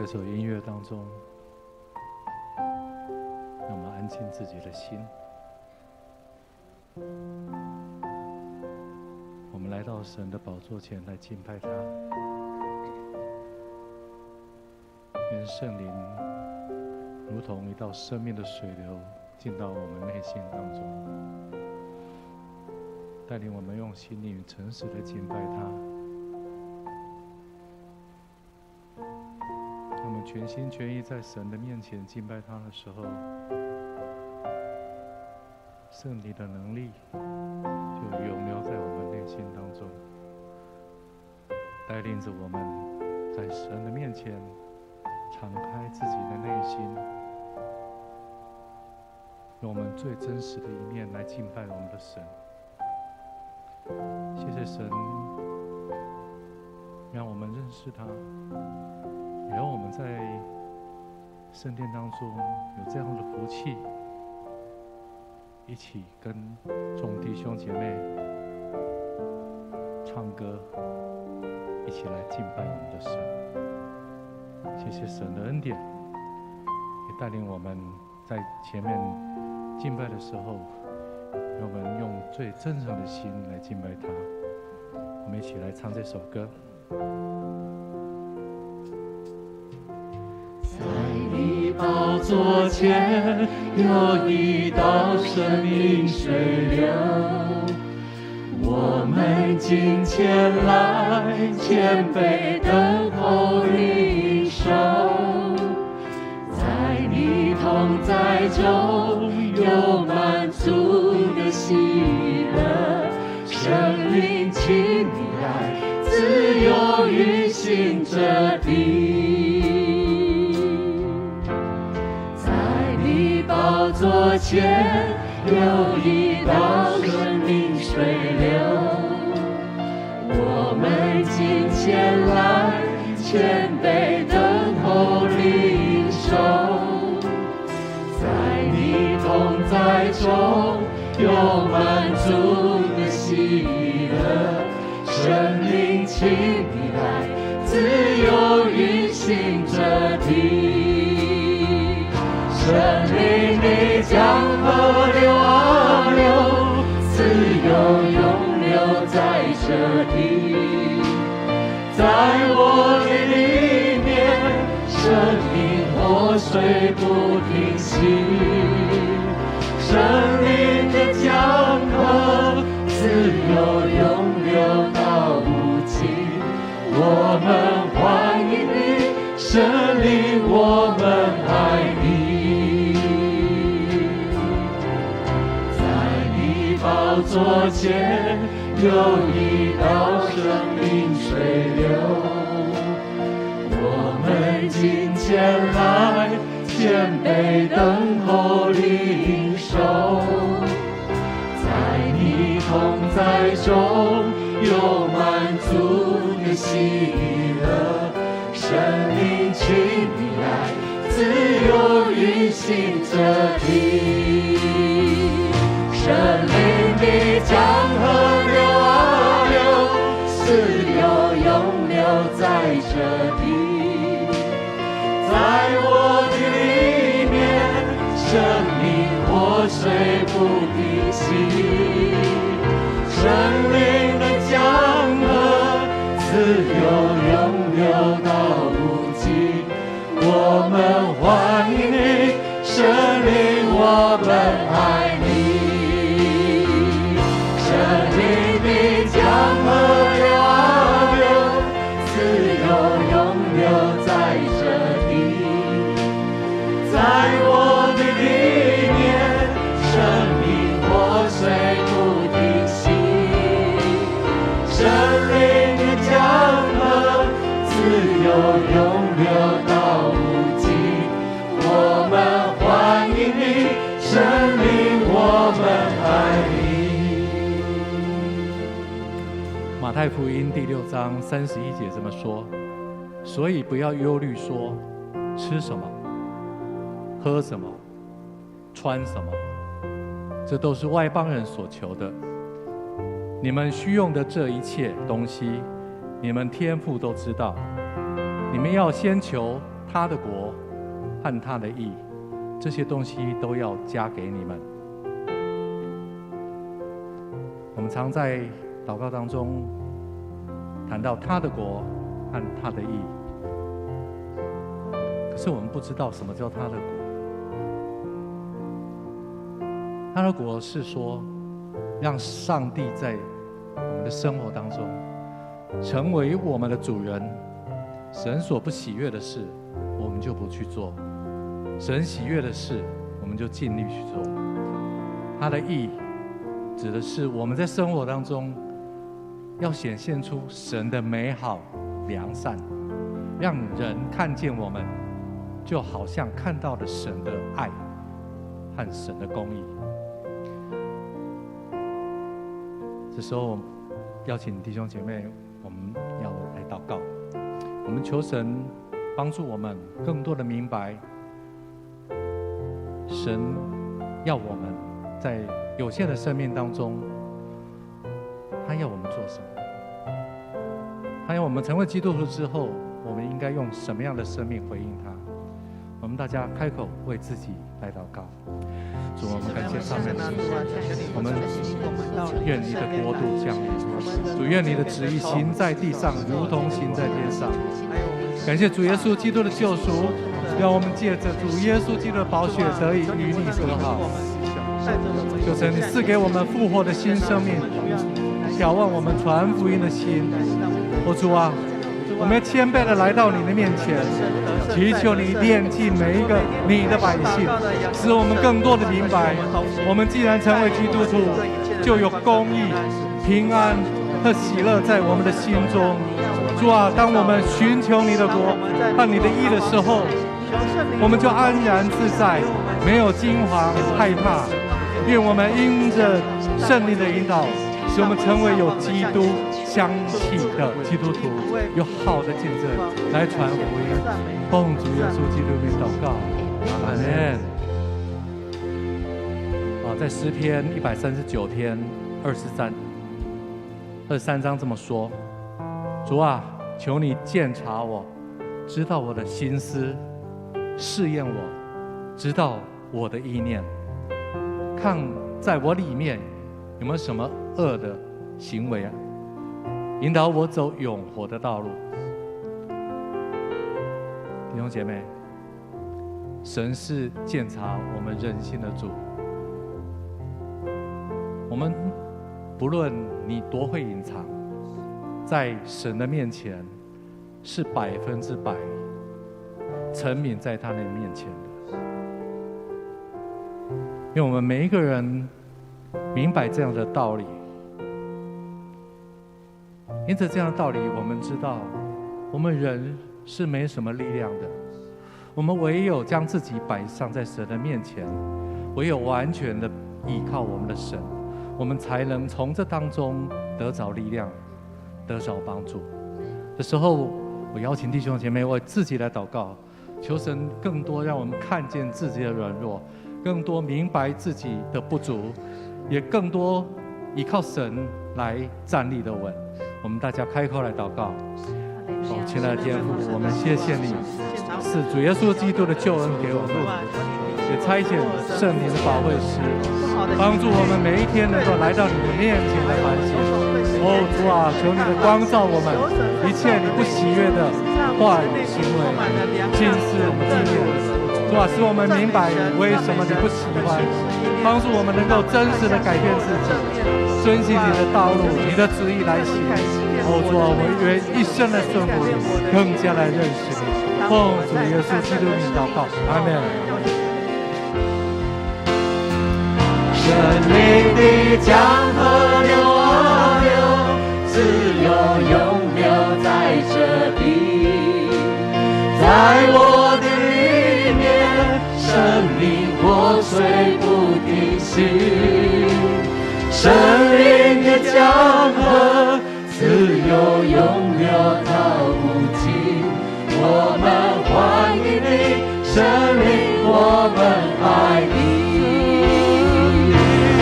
这首音乐当中，让我们安静自己的心。我们来到神的宝座前来敬拜他，愿圣灵如同一道生命的水流进到我们内心当中，带领我们用心灵诚实的敬拜他。我们全心全意在神的面前敬拜他的时候，圣灵的能力就永留在我们内心当中，带领着我们在神的面前敞开自己的内心，用我们最真实的一面来敬拜我们的神。谢谢神，让我们认识他，让我们在圣殿当中有这样的福气，一起跟众弟兄姐妹唱歌，一起来敬拜我们的神。谢谢神的恩典，也带领我们在前面敬拜的时候，让我们用最真诚的心来敬拜他。我们一起来唱这首歌。在你宝座前有一道生命水流，我们今前来谦卑等候领受，在你同在中有满足的喜乐，圣灵请你来自由运行这地，在你宝座前有一道生命水流，我们今前来谦卑等候领受，在你同在中有满足的喜乐，圣灵请你来自由运行这地，圣灵你将河流啊流，自由永留在这地，在我的里面生命活水不停息，圣灵的江河自由永流到无尽，我们欢迎你，圣灵我们爱你，在你宝座前有一道生命水流，我们今前来谦卑等候领受，在你同在中有满足的喜乐，圣灵请你来自由运行这地，圣灵的江河流啊流，自由永留在这地，在我的里面生命活水不停息，圣灵的江河自由永流到无尽，我们欢迎你，圣灵我们爱你，圣灵的江河流啊流，自由永留在这地，在我的里面生命活水不停息，圣灵的江河自由永流到无尽，我们欢迎你，圣灵我们爱你。马太福音第6章31节这么说：所以不要忧虑说吃什么、喝什么、穿什么，这都是外邦人所求的。你们需用的这一切东西，你们天父都知道。你们要先求他的国和他的义，这些东西都要加给你们。我们常在祷告当中谈到他的国和他的义，可是我们不知道什么叫他的国。他的国是说，让上帝在我们的生活当中成为我们的主人。神所不喜悦的事，我们就不去做；神喜悦的事，我们就尽力去做。他的义指的是我们在生活当中要显现出神的美好良善，让人看见我们，就好像看到了神的爱和神的公义。这时候邀请弟兄姐妹，我们要来祷告。我们求神帮助我们更多的明白，神要我们在有限的生命当中，他要我们做什么？他要我们成为基督徒之后，我们应该用什么样的生命回应他？我们大家开口为自己来祷告。主，我们感谢上面的主，我们愿你的国度降临。主，愿你的旨意行在地上，如同行在天上。感谢主耶稣基督的救赎，让我们借着主耶稣基督的宝血得以与你和好。求神你赐给我们复活的新生命，眺望我们传福音的心。主啊，我们谦卑的来到你的面前，祈求你炼净每一个你的百姓，使我们更多的明白，我们既然成为基督徒，就有公义、平安和喜乐在我们的心中。主啊，当我们寻求你的国和你的义的时候，我们就安然自在，没有惊惶害怕。愿我们因着圣灵的引导，使我们成为有基督香气的基督徒，有好的见证来传福音。奉主耶稣基督名祷告，阿们。在诗篇139篇23章这么说：主啊，求你鉴察我，知道我的心思，试验我，知道我的意念，看在我里面有没有什么恶的行为啊，引导我走永活的道路。弟兄姐妹，神是鉴察我们人心的主。我们不论你多会隐藏，在神的面前是100%沉湎在他的面前的。因为我们每一个人明白这样的道理，因着这样的道理，我们知道我们人是没什么力量的，我们唯有将自己摆上在神的面前，唯有完全的依靠我们的神，我们才能从这当中得着力量，得着帮助。这时候我邀请弟兄姐妹为自己来祷告，求神更多让我们看见自己的软弱，更多明白自己的不足，也更多依靠神来站立的稳。我们大家开口来祷告。亲爱的天父，我们谢谢你是主耶稣基督的救恩给我们，也差遣圣灵的保惠师，帮助我们每一天能够来到你的面前来反省。主啊，求你的光照我们一切你不喜悦的话语行为，尽是我们经验。主啊，使我们明白为什么你不喜欢，帮助我们能够真实的改变自己，遵行你的道路，你的旨意来行。主啊，我们愿一生的顺服你，更加来认识你。奉主耶稣基督名祷告，阿们。生命的江河流啊流，自由永流在这里，在我的里面，生命活水不停息。生命的江河，自由永流到无尽。我们欢迎你，生命我们爱你。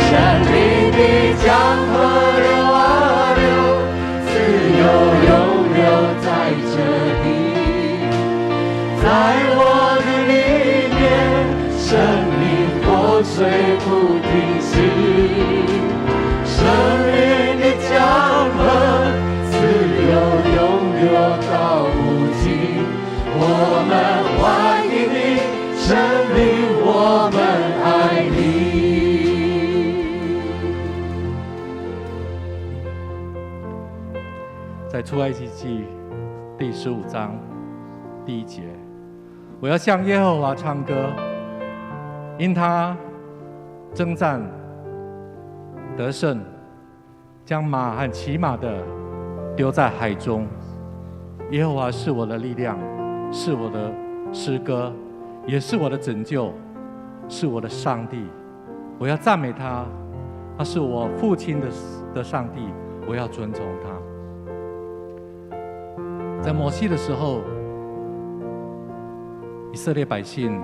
生命的江河流啊流，自由永流在这里，在在出埃及记第15章第1节，我要向耶和华唱歌，因他征战得胜，将马和骑马的丢在海中。耶和华是我的力量，是我的诗歌，也是我的拯救，是我的上帝。我要赞美他，他是我父亲的上帝，我要尊崇他。在摩西的时候，以色列百姓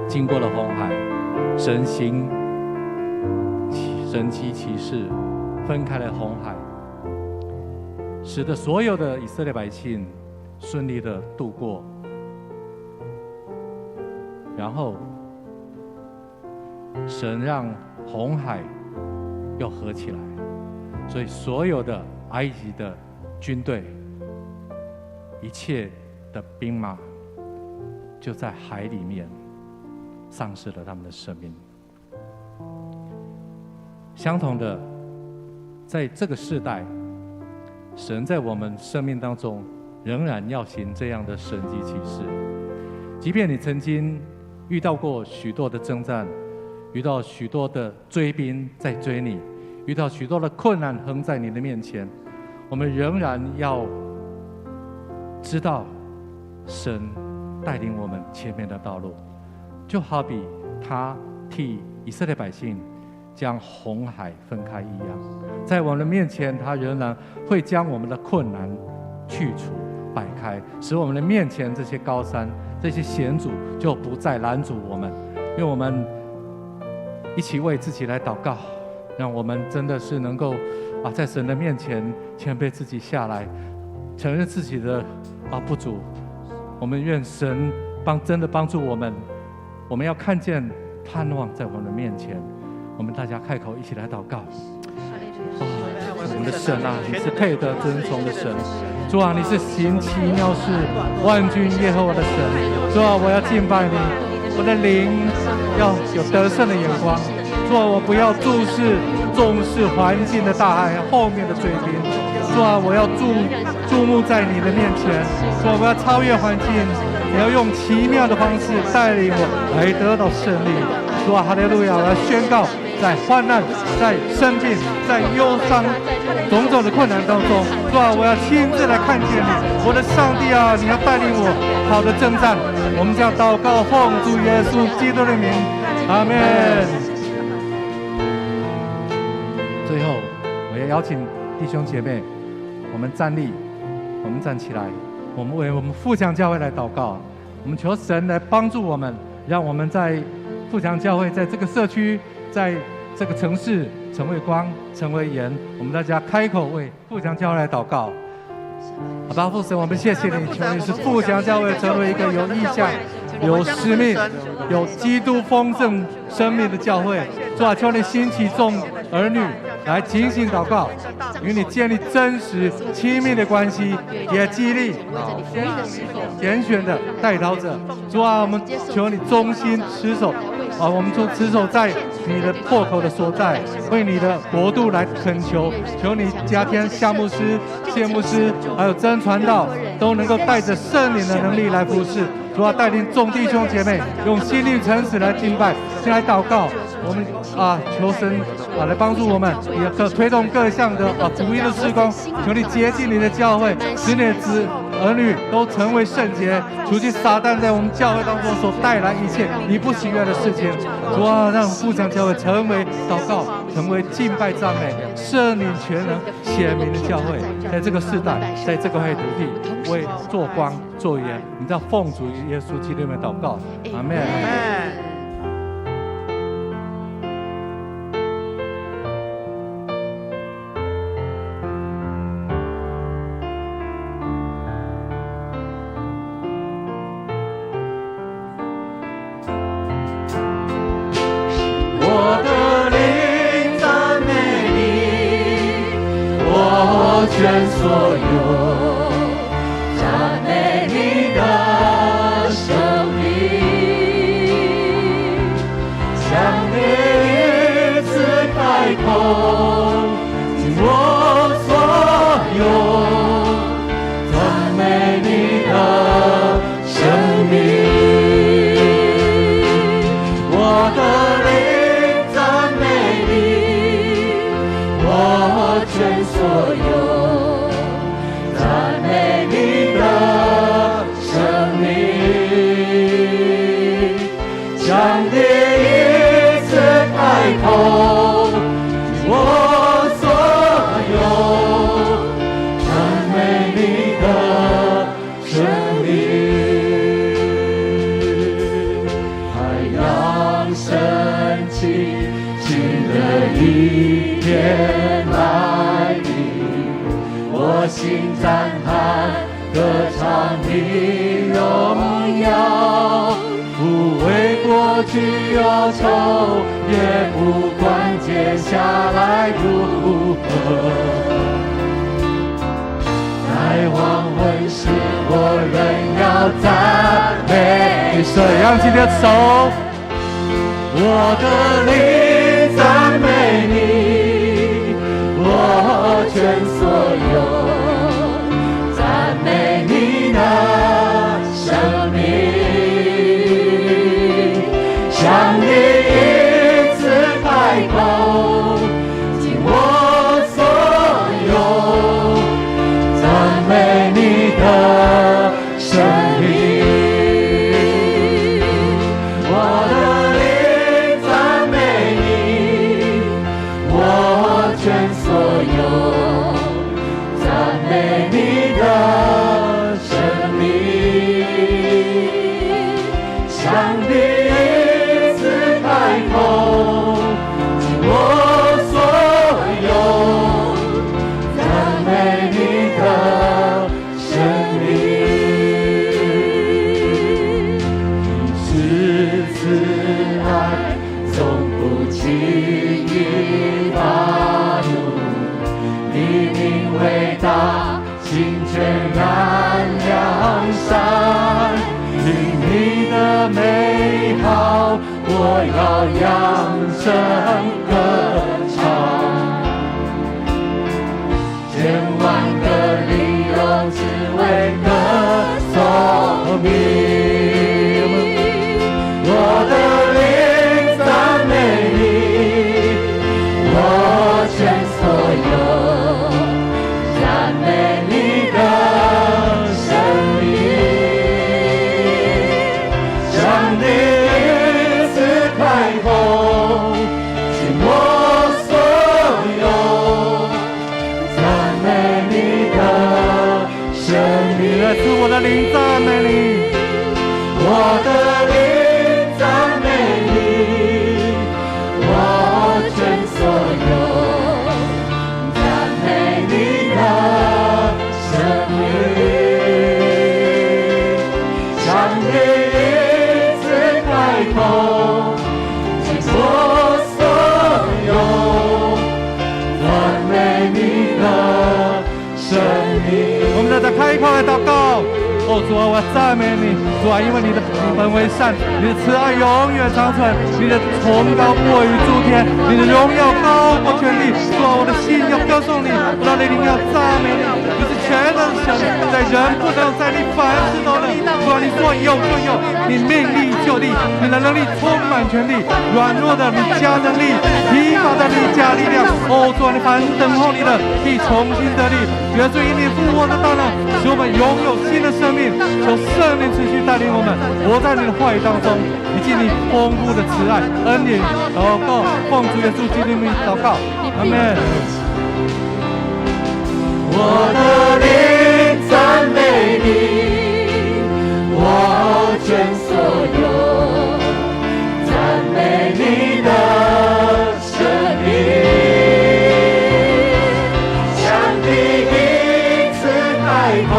经过了红海，神行神迹奇事，分开了红海，使得所有的以色列百姓顺利的度过。然后神让红海又合起来，所以所有的埃及的军队，一切的兵马就在海里面丧失了他们的生命。相同的，在这个世代，神在我们生命当中仍然要行这样的神迹奇事。即便你曾经遇到过许多的征战，遇到许多的追兵在追你，遇到许多的困难横在你的面前，我们仍然要知道神带领我们前面的道路，就好比他替以色列百姓将红海分开一样，在我们的面前，他仍然会将我们的困难去除摆开，使我们的面前这些高山、这些险阻就不再拦阻我们。因为我们一起为自己来祷告，让我们真的是能够在神的面前谦卑自己下来，承认自己的不足。我们愿神真的帮助我们，我们要看见盼望在我们的面前。我们大家开口一起来祷告。我们的神啊，你是配得尊崇的神。主啊，你是行奇妙事、万军耶和华的神。主啊，我要敬拜你，我的灵要有得胜的眼光。主啊，我不要重视环境的大海后面的追兵。主啊，我要注目在你的面前。主啊，我要超越环境，你要用奇妙的方式带领我来得到胜利。主啊，哈利路亚！我要宣告，在患难、在生病、在忧伤种种的困难当中，主啊，我要亲自来看见你，我的上帝啊！你要带领我好的征战。我们将祷告奉主耶稣基督的名，阿们。最后，我要邀请弟兄姐妹，我们站立，我们站起来，我们为我们富强教会来祷告。我们求神来帮助我们，让我们在富强教会在这个社区，在这个城市成为光，成为盐。我们大家开口为富强教会来祷告。好吧，父神，我们谢谢你，求你使富强教会成为一个有意向、有使命、有基督丰盛生命的教会。主啊，求你兴起众儿女来警醒祷告，与你建立真实亲密的关系，也激励拣选的代祷者。主啊，我们求你忠心持守我们就持守在你的破口的所在，为你的国度来恳求，求你加添夏牧师、谢牧师，还有真传道，都能够带着圣灵的能力来服侍。主啊，带领众弟兄姐妹用心灵诚实来敬拜，先来祷告。我们求神来帮助我们，也可推动各项的福音的事工。求你洁净你的教会，使你的儿女都成为圣洁，除去撒旦在我们教会当中所带来一切你不喜悦的事情。主啊，让富强教会成为祷告，成为敬拜赞美、圣灵全能显明的教会，在这个世代，在这个黑土地，为做光做盐。你知道奉主耶稣基督的祷告，阿们。全所有，赞美你的生命，向你一次开口，尽我所有。全所有，赞美你的生命。上帝一次开口，我所有，赞美你的生命。海洋升起，新的一天来临，我心赞叹，歌唱你荣耀。不为过去忧愁，也不管接下来如何。在黄昏时，我仍要赞美。这样子的手，我的灵赞美你，我全所有，赞美你的生命。上帝一次开口，尽我所有，赞美你的生命。我的灵赞美你，我全所有，赞美你的生命。上帝清泉南梁山，因你的美好，我要扬声歌唱。千万个理由只为歌颂你，我的灵赞美你，我全所有。我的灵赞美你，我的灵赞美你，我全所有，赞美你的生命。上帝一次开口，尽我所有，赞美你的生命。我们大家开口来祷告。哦，主啊，我赞美你，主啊，因为你的平衡为善，你的慈爱永远长存，你的崇高过于诸天，你的荣耀高过全地。主啊，我的心要歌颂你，我的灵要赞美你。你是全能神，在人不能，在你凡事都能。主啊，你说有就有，你命立就立，你的能力充满全地，软弱的你加能力，疲乏的你加力量。哦，主啊，你凡等候你的必重新得力。耶稣因你复活的大能，使我们拥有新的生命。求圣灵持续带领我们活在你的话语当中，以及你丰富的慈爱恩典。祷告，奉主耶稣基督的名祷告，阿们。我的灵赞美你，我全所有，赞美你的生命。上帝一次开口。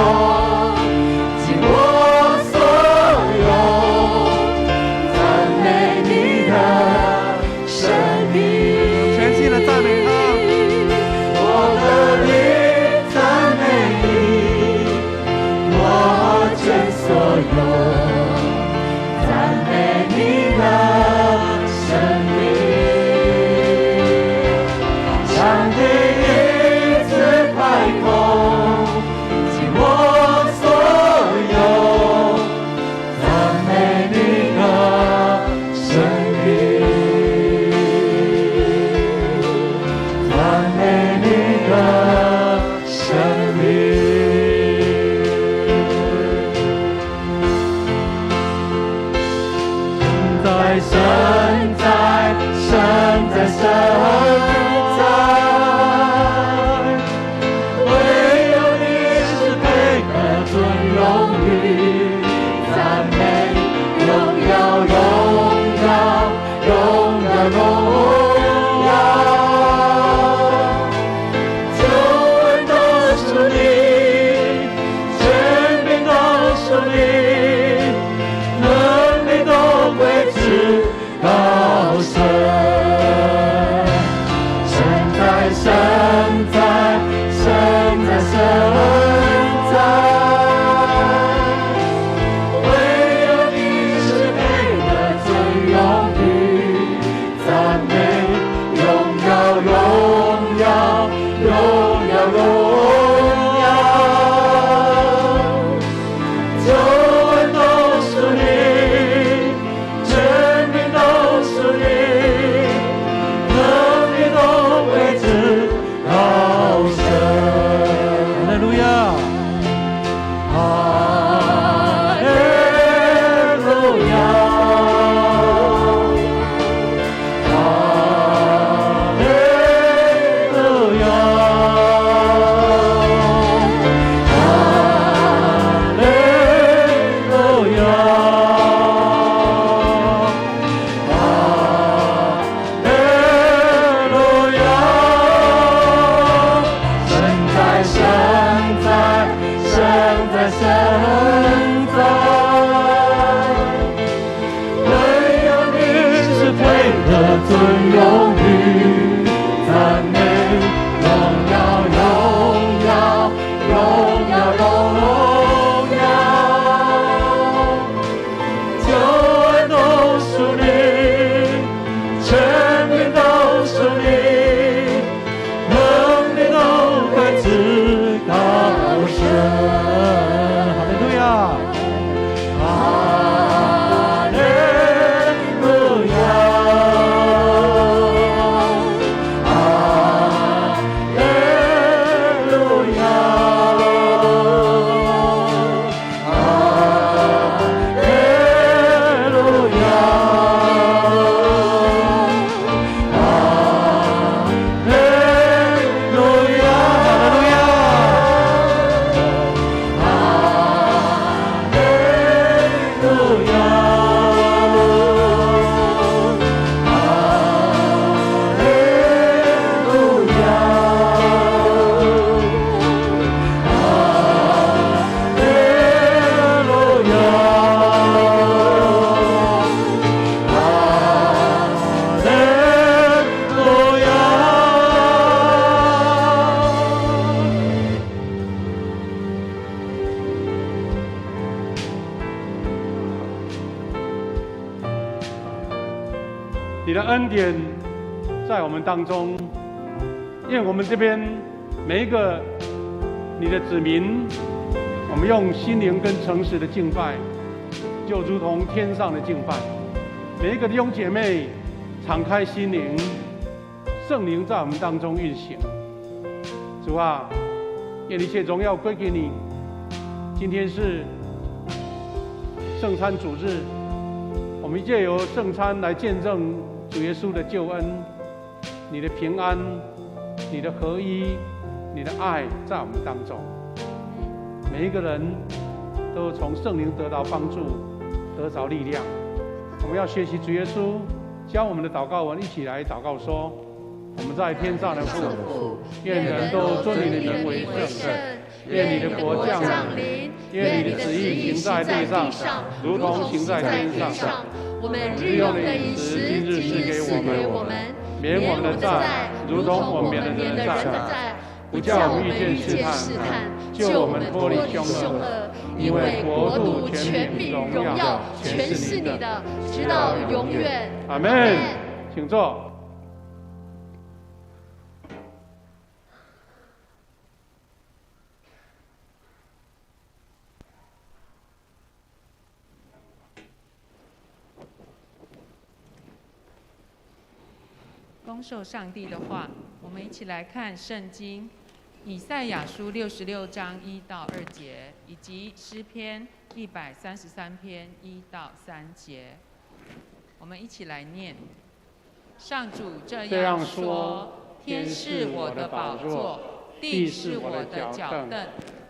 我在，神在，神在。唯有你是配得尊荣誉、赞美、荣耀、荣耀、荣耀、荣耀。救恩都属你，权柄都属你，能力都归至高神。哈利路亚！哈利路亚！哈利路亚！哈利路亚！哈利路亚！神在，神在，神在，神在。唯有你是配得尊荣誉、赞美、荣耀、荣耀、荣耀、荣耀。救恩都属你，权柄都属你，能力都归至高神。哈利路亚！哈利路亚！哈利路亚！哈利路亚！哈利路亚！你的恩典在我们当中，愿我们这边每一个你的子民，我们用心灵跟诚实的敬拜，就如同天上的敬拜。每一个弟兄姐妹敞开心灵，圣灵在我们当中运行。主啊，愿一切荣耀归给你。今天是圣餐主日，我们借由圣餐来见证主耶稣的救恩，你的平安，你的合一，你的爱在我们当中。每一个人都从圣灵得到帮助，得着力量。我们要学习主耶稣教我们的祷告文，一起来祷告说：我们在天上的父，愿人都尊你的名为圣，愿你的国降临，愿你的旨意行在地上，如同行在天上。我们日用的饮食，今日赐给我们，免我们的债，如同我们免了人的债，不叫我们遇见试探，救我们脱离凶恶。因为国度、权柄、荣耀，全是你的，直到永远。阿们。请坐。恭受上帝的话，我们一起来看圣经以赛亚书66章1到2节，以及诗篇133篇1到3节。我们一起来念：上主这样说，天是我的宝座，地是我的脚凳。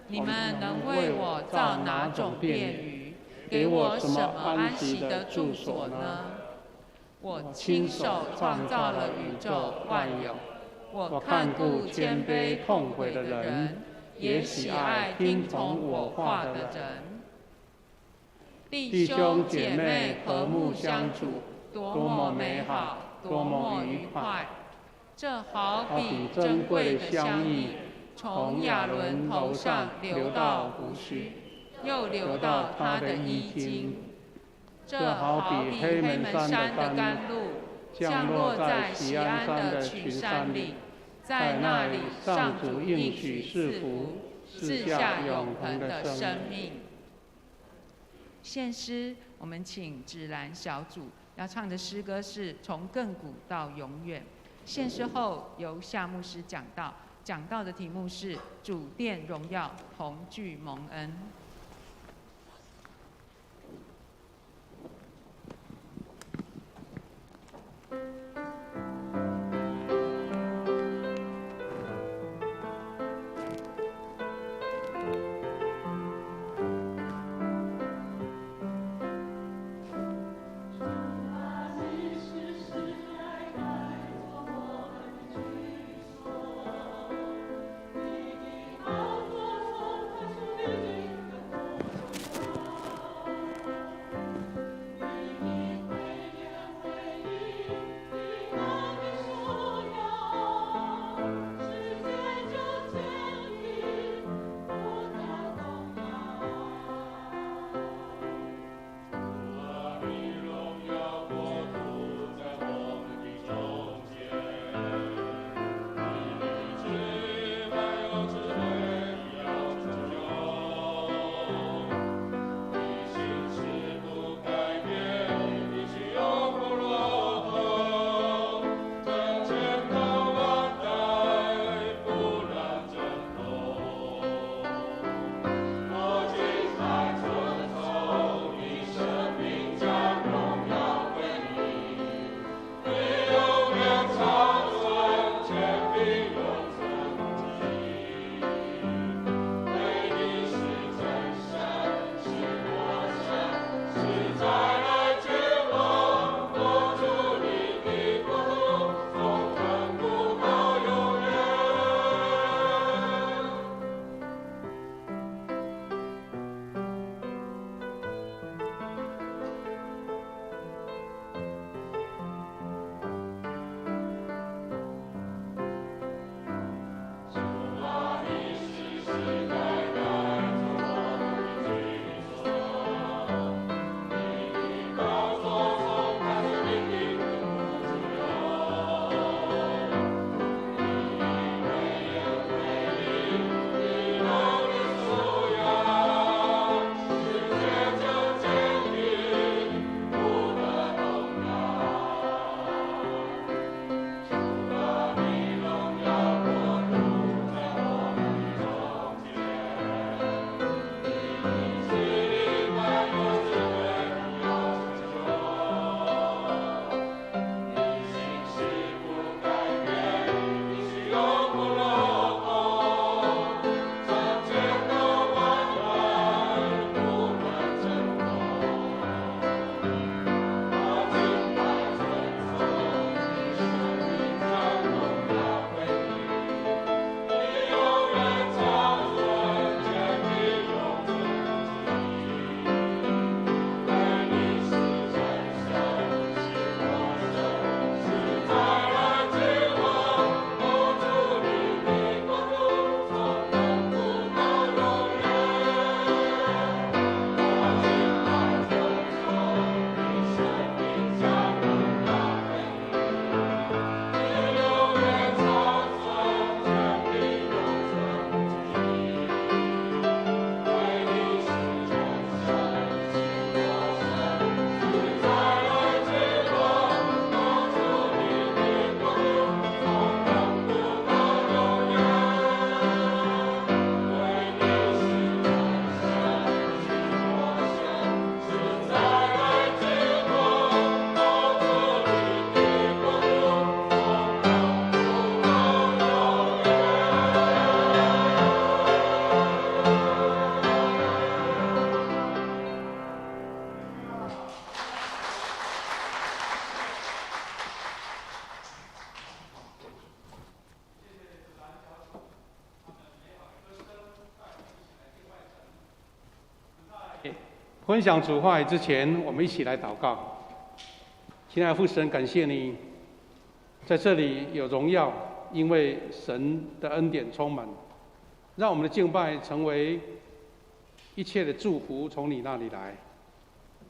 你们能为我造哪种殿宇？给我什么安息的住所呢？我亲手创造了宇宙万有，我看顾谦卑痛悔的人，也喜爱听从我话的人。弟兄姐妹和睦相处，多么美好，多么愉快！这好比珍贵的香液，从亚伦头上流到胡须，又流到他的衣襟。这好比黑门山的甘露，降落在锡安的群山里，在那里上主应许赐福，赐下永恒的生命。献诗，我们请芷兰小组要唱的诗歌是《从亘古到永远》。献诗后由夏牧师讲道，讲道的题目是“主殿荣耀，同聚蒙恩”。分享主话语之前，我们一起来祷告。亲爱的父神，感谢你在这里有荣耀，因为神的恩典充满，让我们的敬拜成为一切的祝福从你那里来。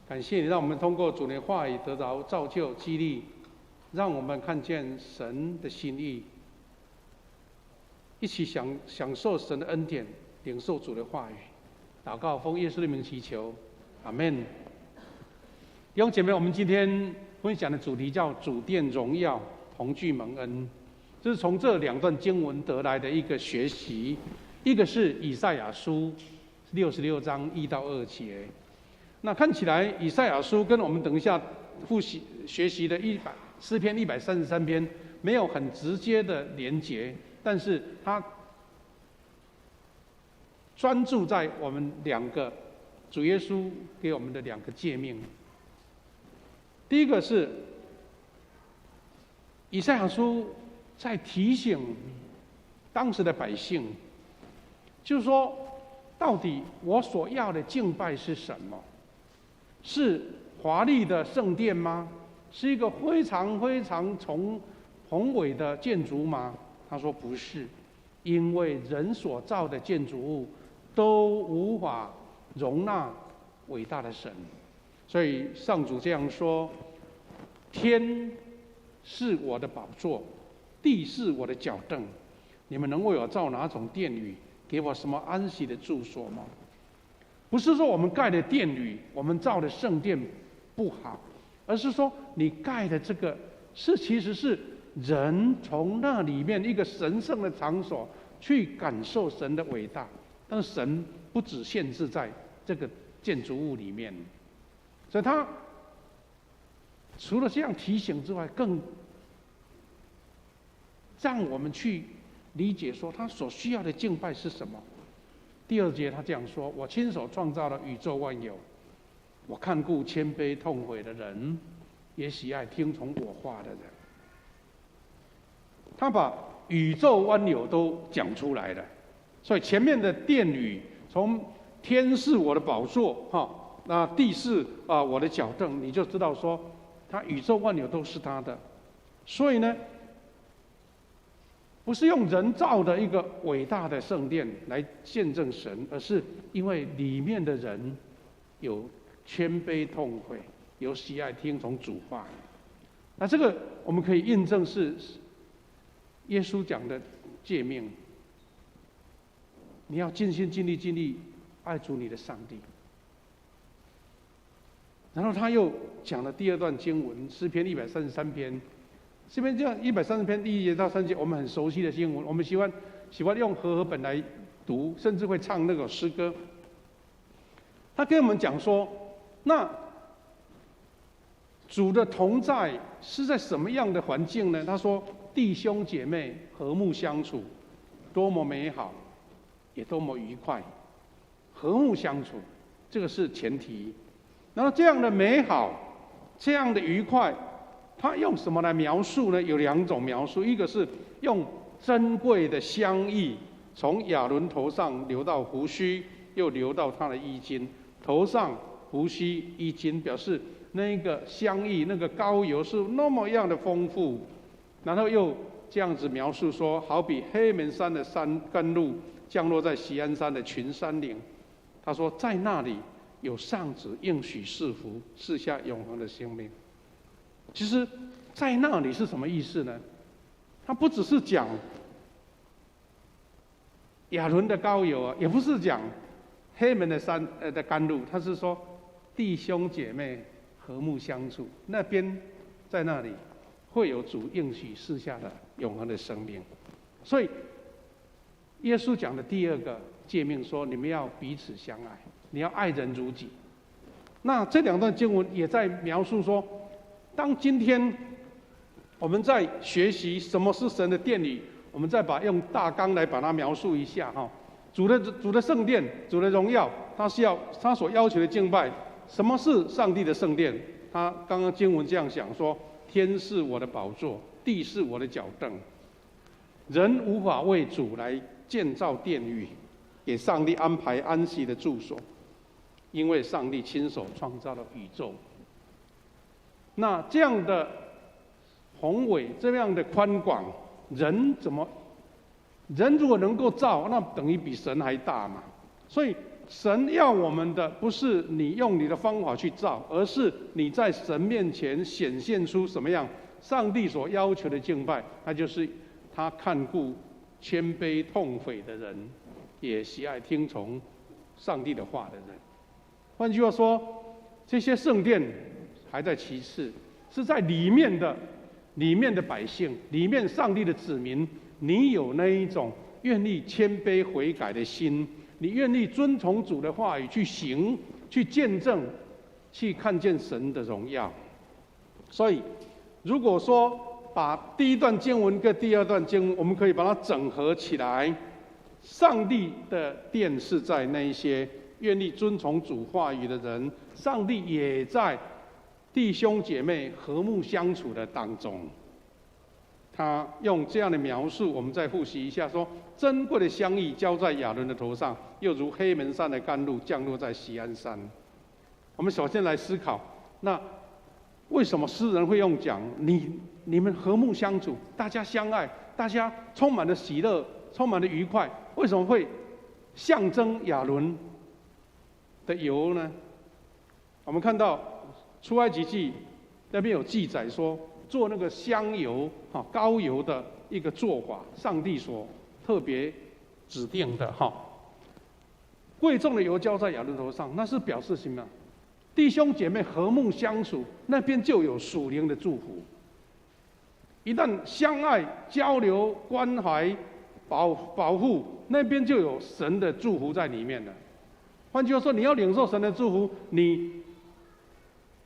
感谢你，让我们通过主的话语得着造就、激励，让我们看见神的心意，一起享受神的恩典，领受主的话语。祷告，奉耶稣的名祈求，阿们。弟兄姐妹，我们今天分享的主题叫主殿荣耀，同聚蒙恩。这是从这两段经文得来的一个学习，一个是以赛亚书66章1到2节。那看起来以赛亚书跟我们等一下复习学习的诗篇133篇没有很直接的连结，但是它专注在我们两个主耶稣给我们的两个诫命。第一个是以赛亚书在提醒当时的百姓，就是说，到底我所要的敬拜是什么？是华丽的圣殿吗？是一个非常非常宏伟的建筑吗？他说不是，因为人所造的建筑物都无法容纳伟大的神。所以上主这样说：天是我的宝座，地是我的脚凳，你们能为我造哪种殿宇，给我什么安息的住所吗？不是说我们盖的殿宇，我们造的圣殿不好，而是说你盖的这个其实是人从那里面一个神圣的场所去感受神的伟大，但是神不只限制在这个建筑物里面，所以他除了这样提醒之外，更让我们去理解说他所需要的敬拜是什么。第2节他这样说：我亲手创造了宇宙万有，我看顾谦卑痛悔的人，也喜爱听从我话的人。他把宇宙万有都讲出来了，所以前面的殿宇，从天是我的宝座，那地是我的脚凳，你就知道说他宇宙万有都是他的。所以呢，不是用人造的一个伟大的圣殿来见证神，而是因为里面的人有谦卑痛悔，有喜爱听从主话。那这个我们可以印证是耶稣讲的诫命，你要尽心尽力爱主你的上帝。然后他又讲了第2段经文，诗篇133篇。这边这样130篇第1节到3节，我们很熟悉的经文，我们喜欢用和合本来读，甚至会唱那个诗歌。他跟我们讲说，那主的同在是在什么样的环境呢？他说，弟兄姐妹和睦相处，多么美好，也多么愉快。和睦相处，这个是前提。然后这样的美好，这样的愉快，他用什么来描述呢？有2种描述，一个是用珍贵的香液从亚伦头上流到胡须，又流到他的衣襟，头上、胡须、衣襟，表示那个香液、那个膏油是那么样的丰富。然后又这样子描述说，好比黑门山的甘露降落在锡安山的群山岭。他说，在那里有上主应许赐福，赐下永恒的生命。其实，在那里是什么意思呢？它不只是讲亚伦的膏油啊，也不是讲黑门的的甘露，他是说弟兄姐妹和睦相处，那边在那里会有主应许赐下的永恒的生命。所以，耶稣讲的第2个诫命说，你们要彼此相爱，你要爱人如己。那这2段经文也在描述说，当今天我们在学习什么是神的殿宇，我们再用大纲来把它描述一下哈。主的圣殿，主的荣耀，他所要求的敬拜。什么是上帝的圣殿？他刚刚经文这样讲说：天是我的宝座，地是我的脚凳。人无法为主来建造殿宇，给上帝安排安息的住所，因为上帝亲手创造了宇宙。那这样的宏伟，这样的宽广，人如果能够造，那等于比神还大嘛。所以神要我们的不是你用你的方法去造，而是你在神面前显现出什么样上帝所要求的敬拜，那就是他看顾谦卑痛悔的人，也喜爱听从上帝的话的人。换句话说，这些圣殿还在其次，是在里面的百姓，里面上帝的子民，你有那一种愿意谦卑悔改的心，你愿意遵从主的话语去行，去见证，去看见神的荣耀。所以，如果说把第一段经文跟第二段经文，我们可以把它整合起来，上帝的殿是在那一些愿意遵从主话语的人，上帝也在弟兄姐妹和睦相处的当中。他用这样的描述，我们再复习一下：说珍贵的香意浇在亚伦的头上，又如黑门山的甘露降落在锡安山。我们首先来思考，那为什么诗人会用讲你们和睦相处，大家相爱，大家充满了喜乐，充满了愉快？为什么会象征亚伦的油呢？我们看到出埃及记那边有记载说，做那个香油膏油的一个做法，上帝所特别指定的贵重的油浇在亚伦头上，那是表示什么？弟兄姐妹和睦相处，那边就有属灵的祝福。一旦相爱、交流、关怀、保护，那边就有神的祝福在里面了。换句话说，你要领受神的祝福，你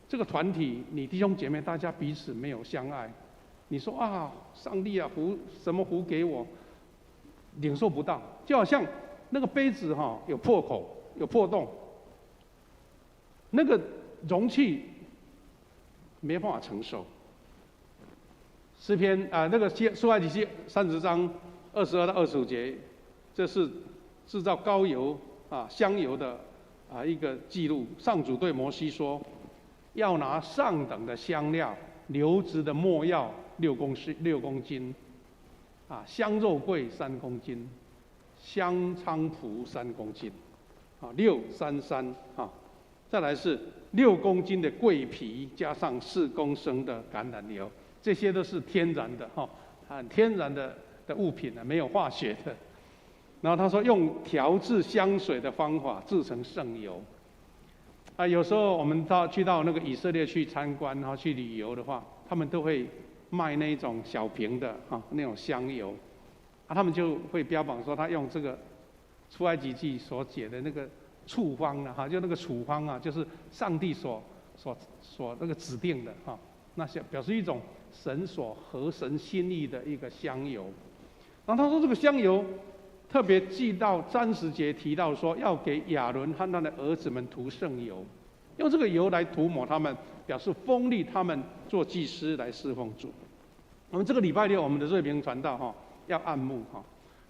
这个团体，你弟兄姐妹大家彼此没有相爱，你说啊，上帝啊，什么福给我，领受不到。就好像那个杯子有破口、有破洞，那个容器没办法承受。诗篇那个出埃及记30章22到25节，这是制造膏油香油的一个记录。上主对摩西说，要拿上等的香料、流质的没药6公斤，香肉桂3公斤，香菖蒲3公斤，633再来是6公斤的桂皮，加上4公升的橄榄油，这些都是天然的很天然的物品没有化学的。然后他说，用调制香水的方法制成圣油。有时候我们去到那个以色列去参观，然后去旅游的话，他们都会卖那一种小瓶的那种香油，他们就会标榜说他用这个出埃及记所写的那个处方就那个处方就是上帝所那个指定的那表示一种神所合神心意的一个香油。然后他说这个香油特别记到30节提到说，要给亚伦和他的儿子们涂圣油，用这个油来涂抹他们，表示封立他们做祭司来侍奉主。我们这个礼拜六我们的瑞平传道要按牧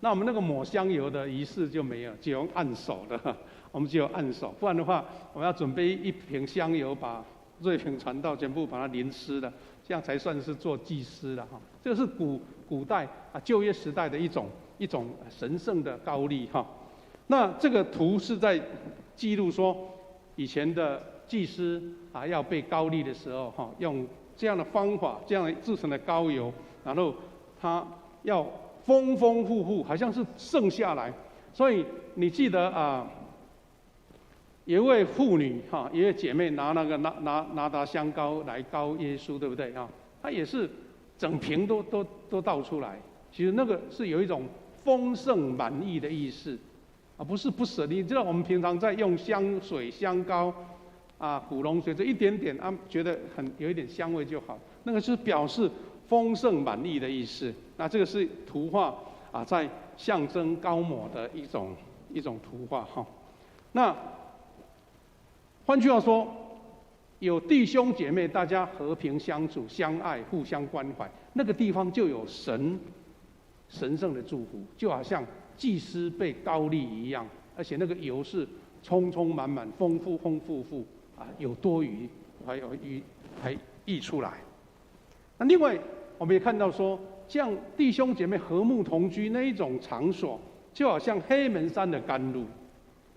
那我们那个抹香油的仪式就没有，只有按手的，我们只有按手，不然的话我们要准备一瓶香油，把瑞平传道全部把它淋湿了，这样才算是做祭司了这个是古代旧约时代的一种神圣的膏立那这个图是在记录说，以前的祭司要被膏立的时候用这样的方法，这样制成的膏油，然后他要丰丰富富，好像是剩下来。所以你记得有一位妇女一位姐妹拿达香膏来膏耶稣，对不对她也是整瓶都倒出来。其实那个是有一种丰盛满溢的意思不是不舍。你知道我们平常在用香水、香膏古龙水，这一点点觉得有一点香味就好，那个是表示丰盛满溢的意思。那这个是图画在象征膏抹的一种图画那换句话说，有弟兄姐妹大家和平相处、相爱、互相关怀，那个地方就有神圣的祝福，就好像祭司被膏立一样，而且那个油是充充满满、丰富有多余，还溢出来。那另外我们也看到说，这样弟兄姐妹和睦同居那一种场所，就好像黑门山的甘露，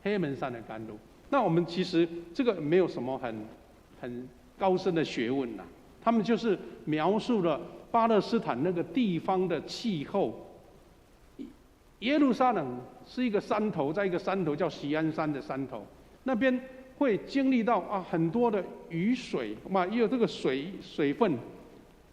黑门山的甘露。那我们其实这个没有什么很高深的学问呐，他们就是描述了巴勒斯坦那个地方的气候。耶路撒冷是一个山头，在一个山头叫锡安山的山头，那边会经历到很多的雨水嘛，也有这个水分，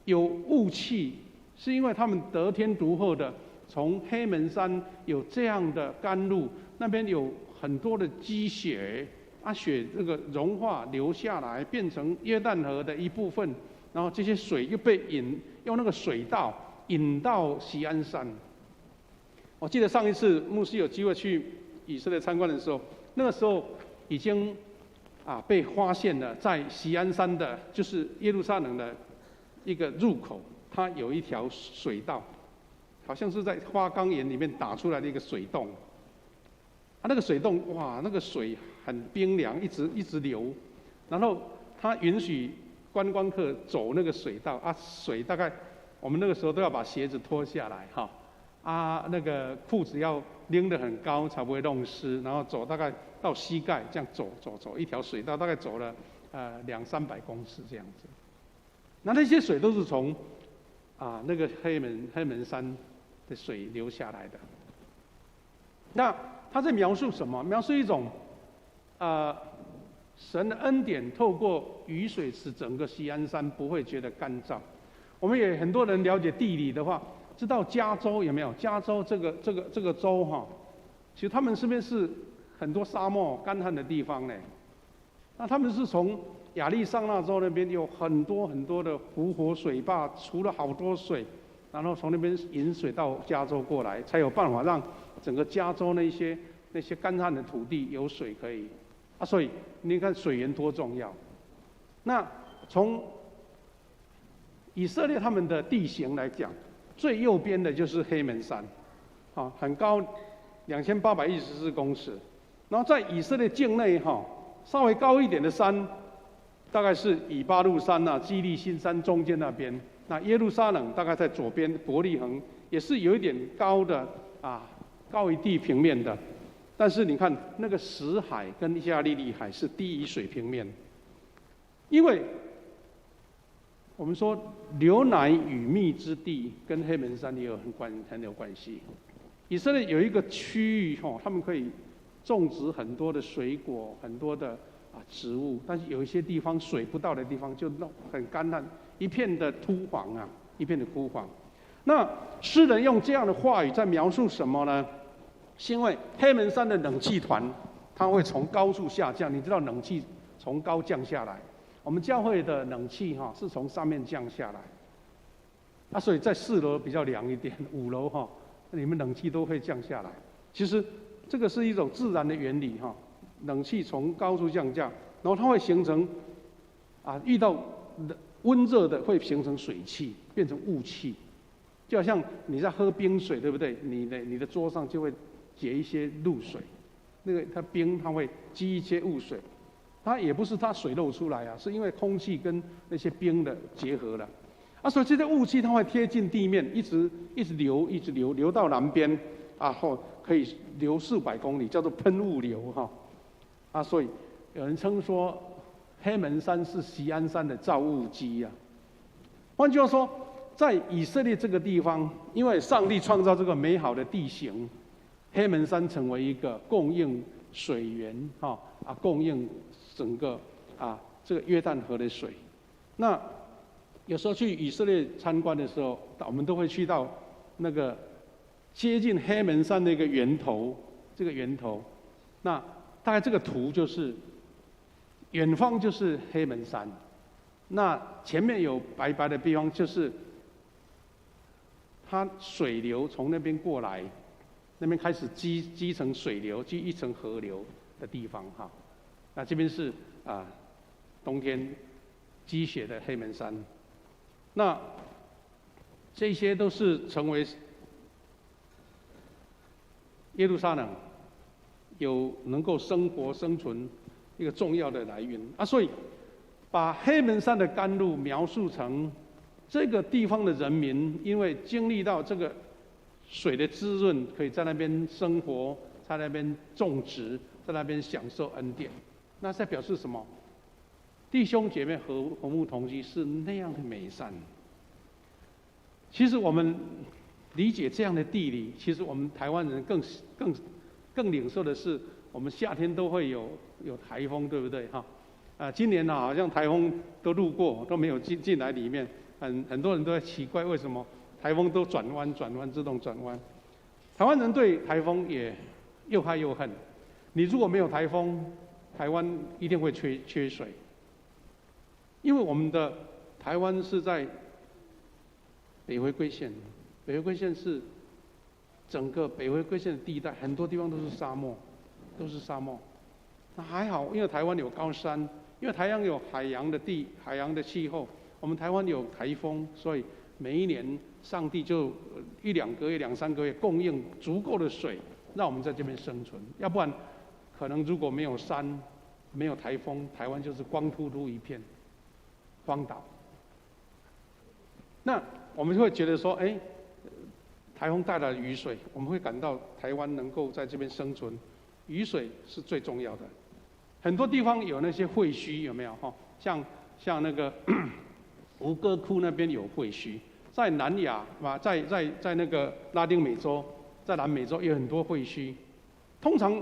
有雾气，是因为他们得天独厚的从黑门山有这样的甘露，那边有很多的积雪，雪这个融化流下来，变成约旦河的一部分，然后这些水又被用那个水道引到锡安山。我记得上一次牧师有机会去以色列参观的时候，那个时候已经被发现了，在锡安山的，就是耶路撒冷的一个入口，它有一条水道，好像是在花岗岩里面打出来的一个水洞。那个水洞，哇，那个水很冰凉，一直流，然后它允许观光客走那个水道水大概我们那个时候都要把鞋子脱下来那个裤子要拎得很高才不会弄湿，然后走大概到膝盖，这样走一条水道，大概走了200-300公尺这样子。那些水都是从那个黑门山的水流下来的。那他在描述什么？描述一种神的恩典透过雨水使整个锡安山不会觉得干燥。我们也很多人了解地理的话，知道加州有没有？加州这个州其实他们这边是很多沙漠干旱的地方呢。那他们是从亚利桑那州那边有很多很多的湖泊水坝，储了好多水，然后从那边引水到加州过来，才有办法让整个加州那些干旱的土地有水可以。所以你看水源多重要。那从以色列他们的地形来讲，最右边的就是黑门山，很高，2814公尺。然后在以色列境内稍微高一点的山，大概是以巴路山基利心山中间那边。那耶路撒冷大概在左边，伯利恒也是有一点高的高于地平面的。但是你看那个死海跟加利利海是低于水平面，因为我们说流奶与蜜之地跟黑门山也有很有关系。以色列有一个区域他们可以种植很多的水果，很多的植物，但是有一些地方水不到的地方就很干旱，一片的枯黄一片的枯黄。那诗人用这样的话语在描述什么呢？是因为黑门山的冷气团它会从高处下降，你知道冷气从高降下来，我们教会的冷气是从上面降下来，所以在4楼比较凉一点，5楼你们冷气都会降下来。其实这个是一种自然的原理冷气从高处降，然后它会形成遇到温热的会形成水汽，变成雾气，就好像你在喝冰水，对不对？你的桌上就会结一些露水，那个它冰它会积一些雾水，它也不是它水漏出来是因为空气跟那些冰的结合了所以这些雾气它会贴近地面，一直流到南边后可以流400公里，叫做喷雾流所以有人称说黑门山是锡安山的造雾机换句话说，在以色列这个地方，因为上帝创造这个美好的地形，黑门山成为一个供应水源供应整个这个约旦河的水。那有时候去以色列参观的时候，我们都会去到那个接近黑门山的一个源头，那大概这个图就是远方就是黑门山，那前面有白白的地方就是它水流从那边过来，那边开始积成水流，积一层河流的地方那这边是冬天积雪的黑门山。那这些都是成为耶路撒冷有能够生活生存一个重要的来源所以把黑门山的甘露描述成这个地方的人民因为经历到这个水的滋润，可以在那边生活，在那边种植，在那边享受恩典。那在表示什么？弟兄姐妹和睦同居是那样的美善。其实我们理解这样的地理，其实我们台湾人更领受的是，我们夏天都会有台风，对不对哈？今年呢，好像台风都路过，都没有进来里面。很多人都在奇怪为什么台风都转弯，自动转弯。台湾人对台风也又爱又恨。你如果没有台风，台湾一定会缺水，因为我们的台湾是在北回归线，北回归线是整个北回归线的地带，很多地方都是沙漠，那还好，因为台湾有高山，因为台湾有海洋的气候，我们台湾有台风，所以每一年上帝就1-2个月、2-3个月供应足够的水，让我们在这边生存。要不然，可能如果没有山、没有台风，台湾就是光秃秃一片荒岛。那我们会觉得说，台风带来的雨水，我们会感到台湾能够在这边生存，雨水是最重要的。很多地方有那些废墟，有没有哈？像那个吴哥窟那边有废墟，在南亚啊，在那个拉丁美洲，在南美洲也有很多废墟。通常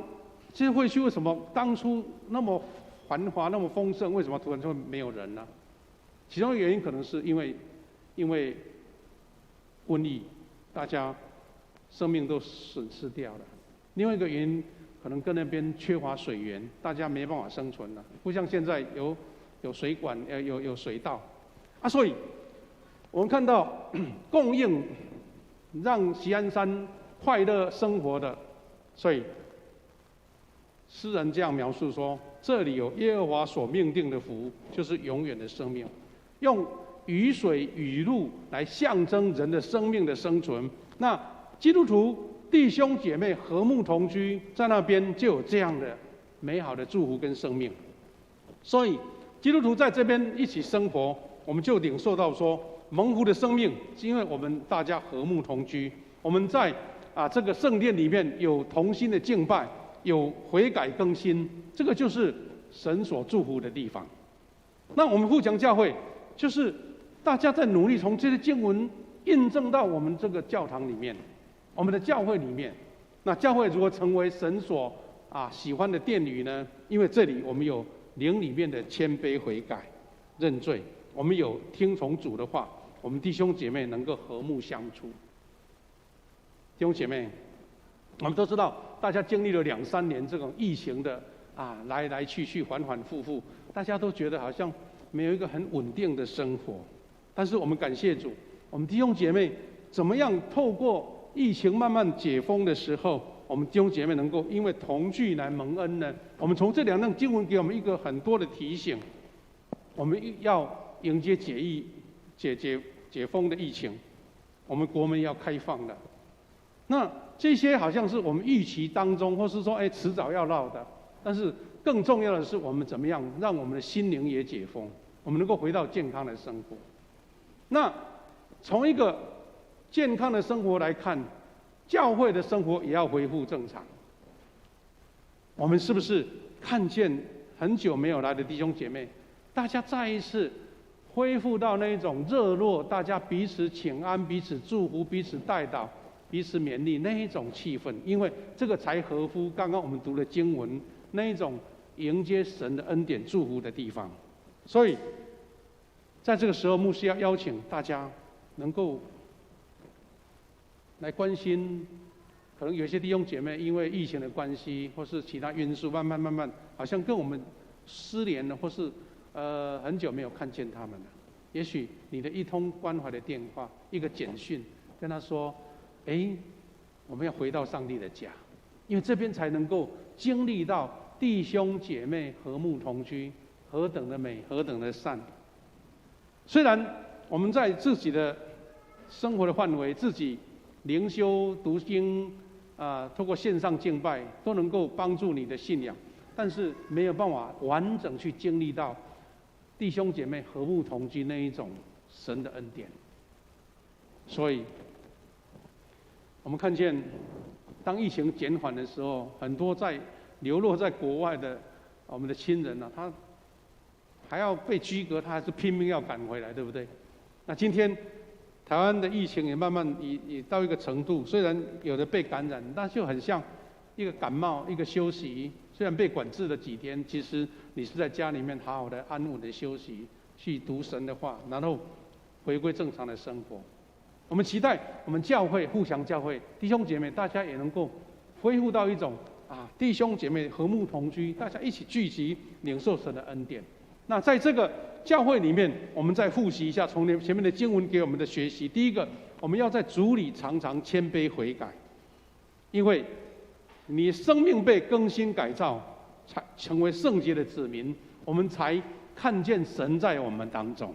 这些废墟为什么当初那么繁华、那么丰盛，为什么突然就没有人呢？其中的原因可能是因为瘟疫，大家生命都损失掉了。另外一个原因可能跟那边缺乏水源，大家没办法生存了。不像现在有水管，有水道，所以我们看到供应让锡安山快乐生活的，所以诗人这样描述说：这里有耶和华所命定的福，就是永远的生命。用雨水雨露来象征人的生命的生存。那基督徒弟兄姐妹和睦同居，在那边就有这样的美好的祝福跟生命。所以基督徒在这边一起生活，我们就领受到说，蒙福的生命是因为我们大家和睦同居，我们在这个圣殿里面有同心的敬拜，有悔改更新，这个就是神所祝福的地方。那我们富强教会就是大家在努力从这些经文印证到我们这个教堂里面，我们的教会里面。那教会如何成为神所喜欢的殿宇呢？因为这里我们有灵里面的谦卑悔改认罪，我们有听从主的话，我们弟兄姐妹能够和睦相处。弟兄姐妹，我们都知道大家经历了2-3年这种疫情的来来去去反反复复，大家都觉得好像没有一个很稳定的生活。但是我们感谢主，我们弟兄姐妹怎么样透过疫情慢慢解封的时候，我们弟兄姐妹能够因为同聚来蒙恩呢？我们从这2段经文给我们一个很多的提醒，我们要迎接解封的疫情，我们国门要开放了。那这些好像是我们预期当中，或是说迟早要到的，但是更重要的是我们怎么样让我们的心灵也解封，我们能够回到健康的生活。那从一个健康的生活来看，教会的生活也要恢复正常。我们是不是看见很久没有来的弟兄姐妹，大家再一次恢复到那一种热络，大家彼此请安、彼此祝福、彼此代祷、彼此勉励那一种气氛？因为这个才合乎刚刚我们读的经文那一种迎接神的恩典祝福的地方。所以在这个时候，牧师要邀请大家能够来关心，可能有些弟兄姐妹因为疫情的关系，或是其他因素，慢慢好像跟我们失联了，或是很久没有看见他们了。也许你的一通关怀的电话，一个简讯，跟他说：我们要回到上帝的家，因为这边才能够经历到弟兄姐妹和睦同居，何等的美，何等的善。虽然我们在自己的生活的范围，自己灵修、读经透过线上敬拜都能够帮助你的信仰，但是没有办法完整去经历到弟兄姐妹和睦同居那一种神的恩典。所以，我们看见，当疫情减缓的时候，很多流落在国外的我们的亲人呢，他还要被居隔，他还是拼命要赶回来，对不对？那今天台湾的疫情也慢慢也到一个程度，虽然有的被感染，但就很像一个感冒，一个休息。虽然被管制了几天，其实你是在家里面好好的安稳的休息，去读神的话，然后回归正常的生活。我们期待我们教会互相教会弟兄姐妹，大家也能够恢复到一种弟兄姐妹和睦同居，大家一起聚集领受神的恩典。那在这个教会里面，我们再复习一下从前面的经文给我们的学习。第一个，我们要在主里常常谦卑悔改，因为你生命被更新改造，才成为圣洁的子民，我们才看见神在我们当中。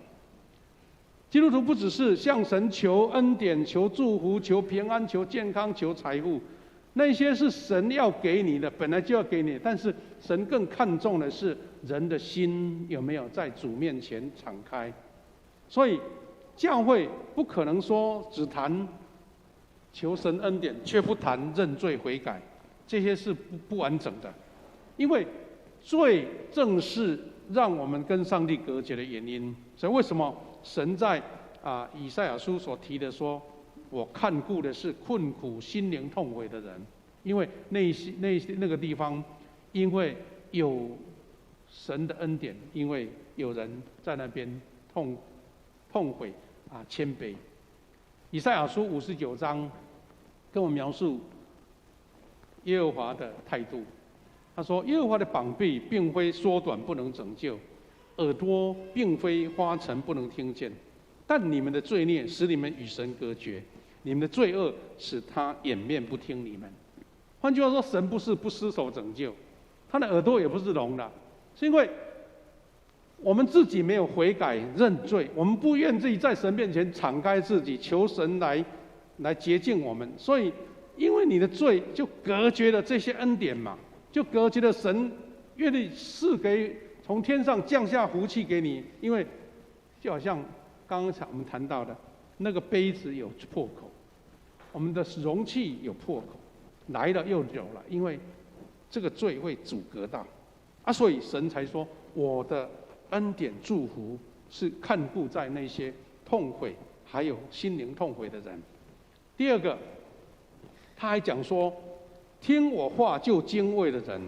基督徒不只是向神求恩典、求祝福、求平安、求健康、求财富，那些是神要给你的，本来就要给你，但是神更看重的是人的心有没有在主面前敞开。所以教会不可能说只谈求神恩典，却不谈认罪悔改，这些是不完整的。因为罪正是让我们跟上帝隔绝的原因。所以为什么神在以赛亚书所提的说，我看顾的是困苦心灵痛悔的人，因为那个地方，因为有神的恩典，因为有人在那边痛悔谦卑。以赛亚书59章跟我描述耶和华的态度。他说：耶和华的膀臂并非缩短不能拯救，耳朵并非花沉不能听见，但你们的罪孽使你们与神隔绝，你们的罪恶使他掩面不听你们。换句话说，神不是不失手拯救，他的耳朵也不是聋的，是因为我们自己没有悔改认罪，我们不愿自己在神面前敞开自己，求神来洁净我们。所以，因为你的罪就隔绝了这些恩典嘛，就隔绝了神愿意赐给从天上降下福气给你。因为就好像刚才我们谈到的那个杯子有破口，我们的容器有破口，来了又有了，因为这个罪会阻隔到所以神才说我的恩典祝福是看顾在那些痛悔还有心灵痛悔的人。第二个，他还讲说，听我话就敬畏的人，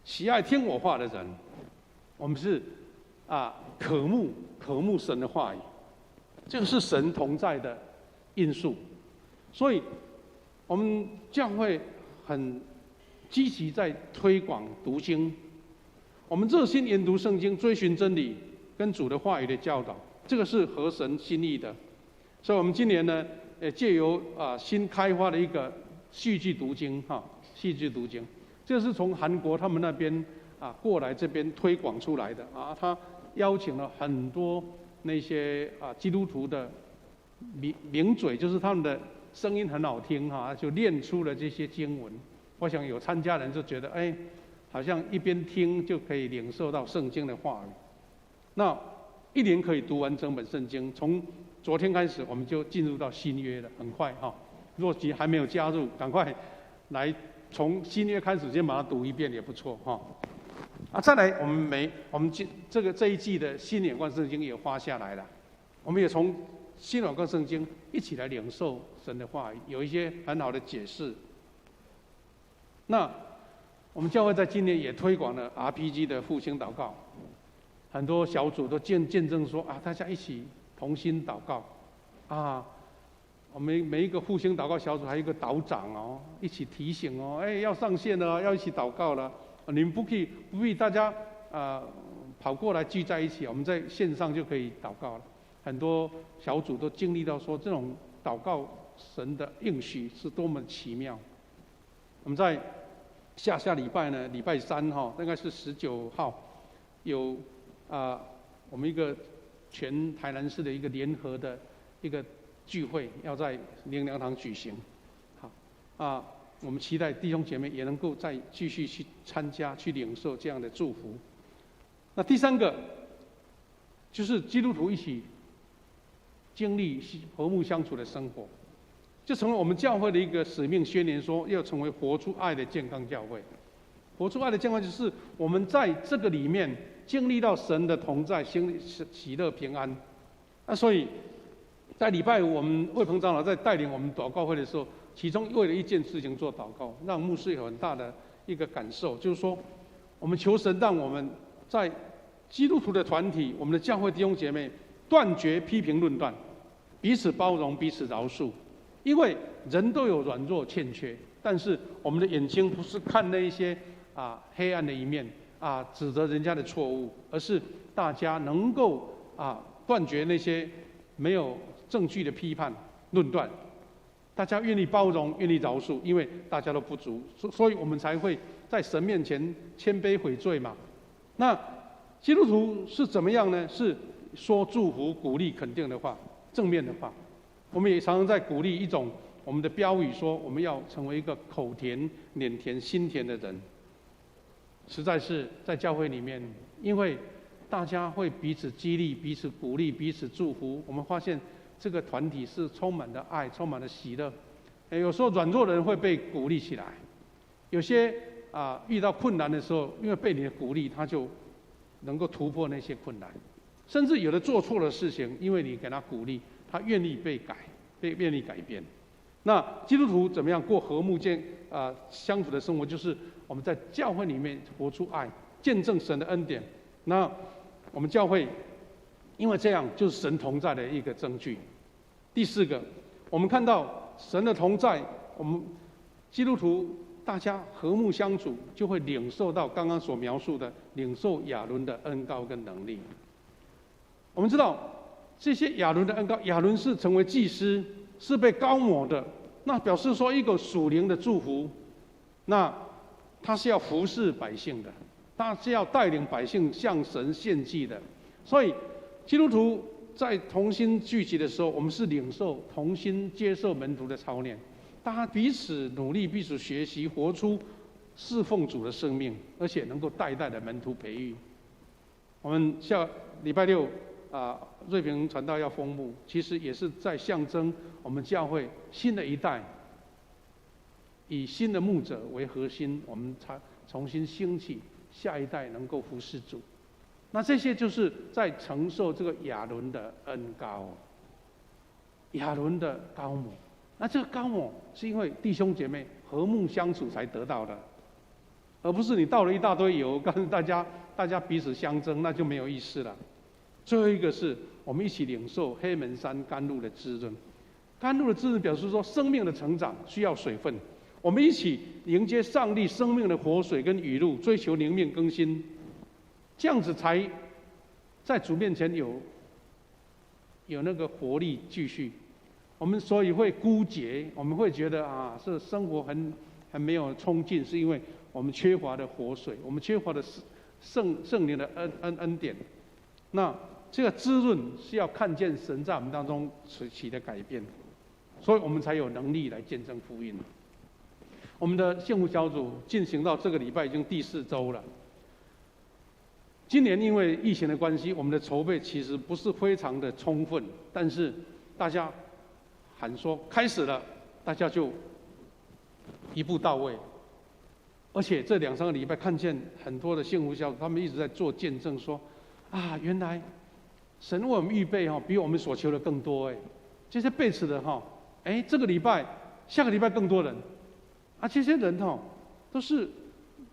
喜爱听我话的人，我们是渴慕神的话语，这个是神同在的因素。所以我们教会很积极在推广读经，我们热心研读圣经，追寻真理跟主的话语的教导，这个是合神心意的。所以我们今年呢，借由新开发的一个戏剧读经戏剧读经，这是从韩国他们那边过来这边推广出来的他邀请了很多那些基督徒的名嘴，就是他们的声音很好听就念出了这些经文。我想有参加人就觉得好像一边听就可以领受到圣经的话语。那一年可以读完整本圣经，从昨天开始我们就进入到新约了，很快若即还没有加入，赶快来从新约开始先把它读一遍也不错再来我们这一季的新眼光圣经也花下来了，我们也从新眼光圣经一起来领受神的话语，有一些很好的解释。那我们教会在今年也推广了 RPG 的复兴祷告，很多小组都见证说大家一起同心祷告我们每一个复兴祷告小组还有一个导长一起提醒要上线了，要一起祷告了。你们不必大家跑过来聚在一起，我们在线上就可以祷告了。很多小组都经历到说，这种祷告神的应许是多么奇妙。我们在下礼拜呢，礼拜3应该是19号，有我们一个全台南市的一个联合的一个聚会，要在灵粮堂举行。我们期待弟兄姐妹也能够再继续去参加，去领受这样的祝福。那第三个就是基督徒一起经历和睦相处的生活，就成为我们教会的一个使命宣言，说要成为活出爱的健康教会。活出爱的健康，就是我们在这个里面经历到神的同在、喜乐、平安。那所以，在礼拜五，我们魏鹏长老在带领我们祷告会的时候，其中为了一件事情做祷告，让牧师有很大的一个感受，就是说，我们求神让我们在基督徒的团体，我们的教会弟兄姐妹断绝批评论断，彼此包容，彼此饶恕。因为人都有软弱欠缺，但是我们的眼睛不是看那一些黑暗的一面指责人家的错误，而是大家能够断绝那些没有证据的批判论断，大家愿意包容，愿意饶恕，因为大家都不足，所以我们才会在神面前谦卑悔罪嘛。那基督徒是怎么样呢？是说祝福、鼓励、肯定的话，正面的话。我们也常常在鼓励一种我们的标语，说我们要成为一个口甜、脸甜、心甜的人。实在是在教会里面，因为大家会彼此激励、彼此鼓励、彼此祝福，我们发现这个团体是充满了爱、充满了喜乐。有时候软弱的人会被鼓励起来，有些遇到困难的时候，因为被你的鼓励，他就能够突破那些困难。甚至有的做错的事情，因为你给他鼓励，他愿意被愿意改变。那基督徒怎么样过和睦相处的生活？就是我们在教会里面活出爱，见证神的恩典。那我们教会因为这样就是神同在的一个证据。第四个，我们看到神的同在，我们基督徒大家和睦相处，就会领受到刚刚所描述的领受亚伦的恩膏跟能力。我们知道这些亚伦的恩膏，亚伦是成为祭司，是被膏抹的，那表示说一个属灵的祝福。那他是要服侍百姓的，他是要带领百姓向神献祭的。所以基督徒在同心聚集的时候，我们是领受同心接受门徒的操练，大家彼此努力，彼此学习，活出侍奉主的生命，而且能够代代的门徒培育。我们下礼拜六瑞平传道要封牧，其实也是在象征我们教会新的一代，以新的牧者为核心，我们才重新兴起下一代能够服侍主。那这些就是在承受这个亚伦的恩膏，亚伦的膏抹。那这个膏抹是因为弟兄姐妹和睦相处才得到的，而不是你倒了一大堆油，告诉大家彼此相争，那就没有意思了。最后一个是我们一起领受黑门山甘露的滋润。甘露的滋润表示说，生命的成长需要水分。我们一起迎接上帝生命的活水跟雨露，追求灵命更新，这样子才在主面前有那个活力继续。我们所以会枯竭，我们会觉得是生活很没有冲劲，是因为我们缺乏的活水，我们缺乏的圣灵的恩典。那这个滋润是要看见神在我们当中起的改变，所以我们才有能力来见证福音。我们的幸福小组进行到这个礼拜已经第4周了。今年因为疫情的关系，我们的筹备其实不是非常的充分，但是大家喊说开始了，大家就一步到位。而且这2-3个礼拜看见很多的幸福小组，他们一直在做见证说，原来神为我们预备比我们所求的更多这些被此的这个礼拜、下个礼拜更多人这些人都是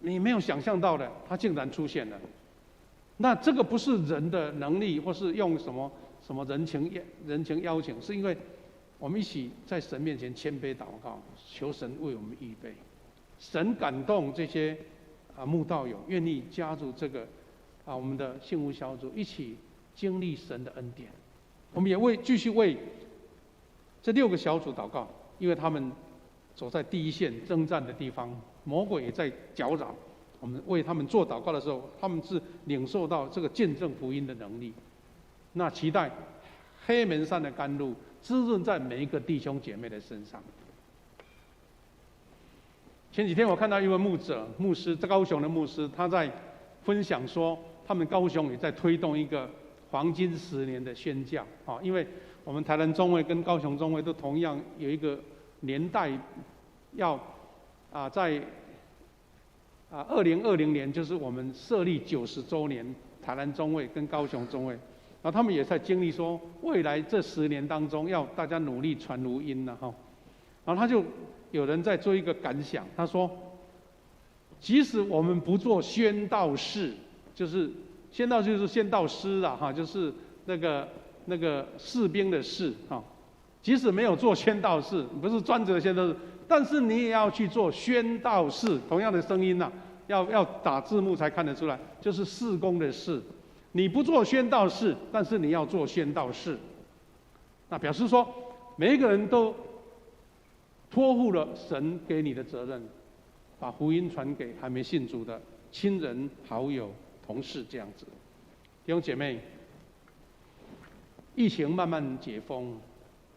你没有想象到的，他竟然出现了。那这个不是人的能力，或是用什么人情邀请，是因为我们一起在神面前谦卑祷告，求神为我们预备。神感动这些慕道友，愿意加入这个我们的幸福小组，一起经历神的恩典。我们也继续为这6个小组祷告，因为他们走在第一线征战的地方，魔鬼也在搅扰。我们为他们做祷告的时候，他们是领受到这个见证福音的能力。那期待黑门山的甘露滋润在每一个弟兄姐妹的身上。前几天我看到一位牧师，高雄的牧师，他在分享说，他们高雄也在推动一个黄金10年的宣教啊，因为我们台南中会跟高雄中会都同样有一个年代，要在2020年就是我们设立90周年，台南中会跟高雄中会，然后他们也在经历说，未来这10年当中要大家努力传福音了哈。然后他就有人在做一个感想，他说，即使我们不做宣道士，就是宣道就是宣道师啦哈，就是那个士兵的士哈，即使没有做宣道士，不是专职的宣道士，但是你也要去做宣道士，同样的声音呐，要打字幕才看得出来，就是事工的事。你不做宣道士，但是你要做宣道士，那表示说每一个人都托付了神给你的责任，把福音传给还没信主的亲人、好友、同事这样子。弟兄姐妹，疫情慢慢解封，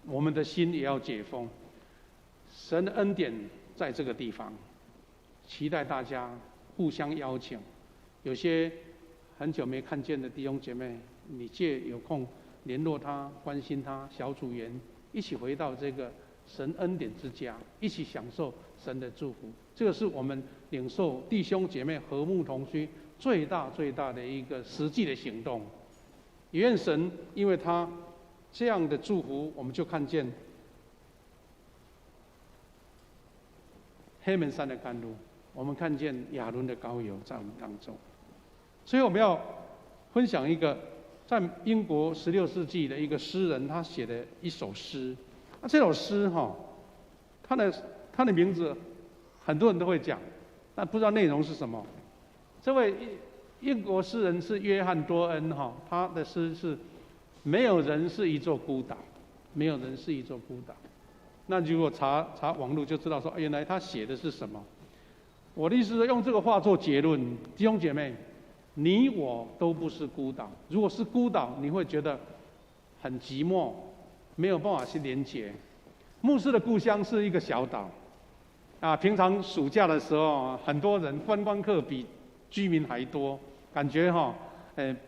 我们的心也要解封。神的恩典在这个地方，期待大家互相邀请。有些很久没看见的弟兄姐妹，你借有空联络他、关心他，小组员一起回到这个神恩典之家，一起享受神的祝福。这个是我们领受弟兄姐妹和睦同居最大的一个实际的行动。也愿神因为他这样的祝福，我们就看见黑门山的甘露，我们看见亚伦的膏油在我们当中。所以我们要分享一个在英国16世纪的一个诗人他写的一首诗。这首诗他的名字很多人都会讲，但不知道内容是什么。这位英国诗人是约翰多恩他的诗是没有人是一座孤岛，没有人是一座孤岛。那如果查网络就知道说，原来他写的是什么。我的意思是用这个话做结论，弟兄姐妹，你我都不是孤岛。如果是孤岛，你会觉得很寂寞，没有办法去连结。牧师的故乡是一个小岛，平常暑假的时候，很多人观光客比居民还多，感觉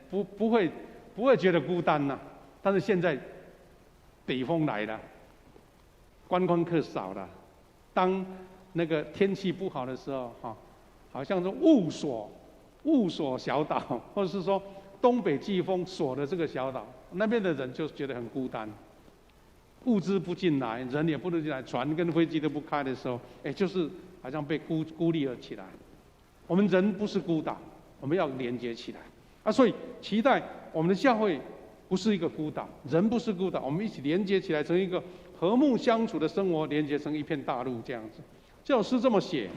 不会觉得孤单呐。但是现在北风来了，观光客少了，当那个天气不好的时候，好像是雾锁小岛，或者是说东北季风锁的这个小岛，那边的人就觉得很孤单。物资不进来，人也不能进来，船跟飞机都不开的时候，就是好像被孤立了起来。我们人不是孤岛，我们要连接起来所以期待我们的教会不是一个孤岛，人不是孤岛，我们一起连接起来，成一个和睦相处的生活，连接成一片大陆这样子。这首诗这么写，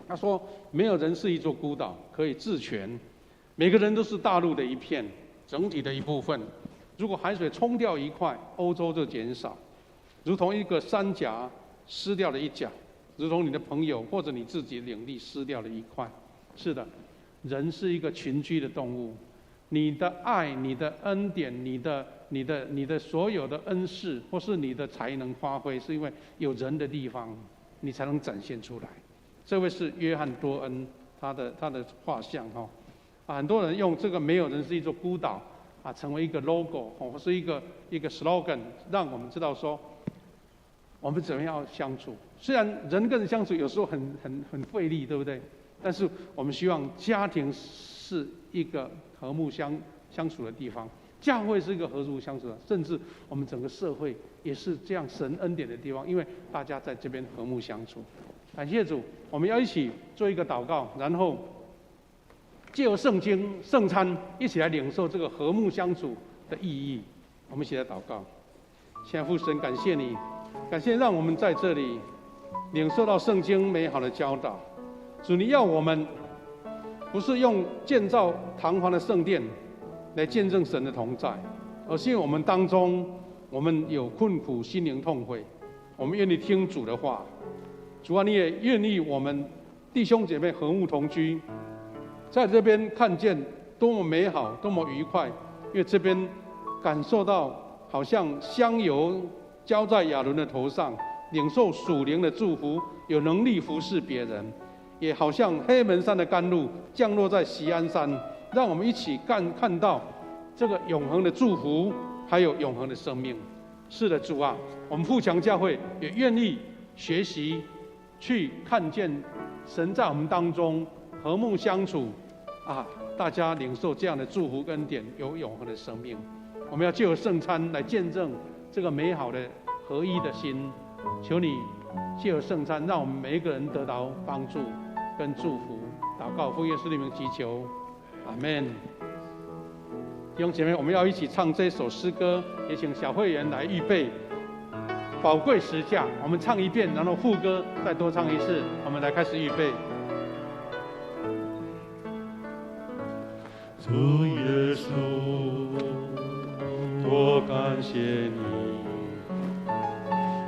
他说：没有人是一座孤岛，可以自全，每个人都是大陆的一片，整体的一部分。如果海水冲掉一块，欧洲就减少，如同一个山夹失掉了一角，如同你的朋友或者你自己领地失掉了一块。是的，人是一个群居的动物，你的爱、你的恩典、你的所有的恩赐，或是你的才能发挥，是因为有人的地方，你才能展现出来。这位是约翰多恩他的画像很多人用这个没有人是一座孤岛成为一个 logo 或是一个 slogan， 让我们知道说我们怎么样相处。虽然人跟人相处有时候很费力，对不对？但是我们希望家庭是一个和睦相处的地方，教会是一个和睦相处的，甚至我们整个社会也是这样神恩典的地方，因为大家在这边和睦相处。感谢主，我们要一起做一个祷告，然后借由圣经圣餐一起来领受这个和睦相处的意义。我们一起来祷告。亲爱的父神，感谢你，感谢让我们在这里领受到圣经美好的教导。主，你要我们不是用建造堂皇的圣殿来见证神的同在，而是因为我们当中我们有困苦，心灵痛悔，我们愿意听主的话。主啊，你也愿意我们弟兄姐妹和睦同居，在这边看见多么美好，多么愉快，因为这边感受到好像香油浇在亚伦的头上，领受属灵的祝福，有能力服侍别人，也好像黑门山的甘露降落在锡安山，让我们一起看到这个永恒的祝福，还有永恒的生命。是的，主啊，我们富强教会也愿意学习，去看见神在我们当中和睦相处，大家领受这样的祝福跟恩典，有永恒的生命。我们要借由圣餐来见证这个美好的合一的心。求你借由圣餐，让我们每一个人得到帮助跟祝福。祷告奉耶稣的名祈求，阿们。弟兄姐妹，我们要一起唱这首诗歌，也请小会员来预备宝贵十架。我们唱一遍，然后副歌再多唱一次。我们来开始预备。主耶稣，多感谢你，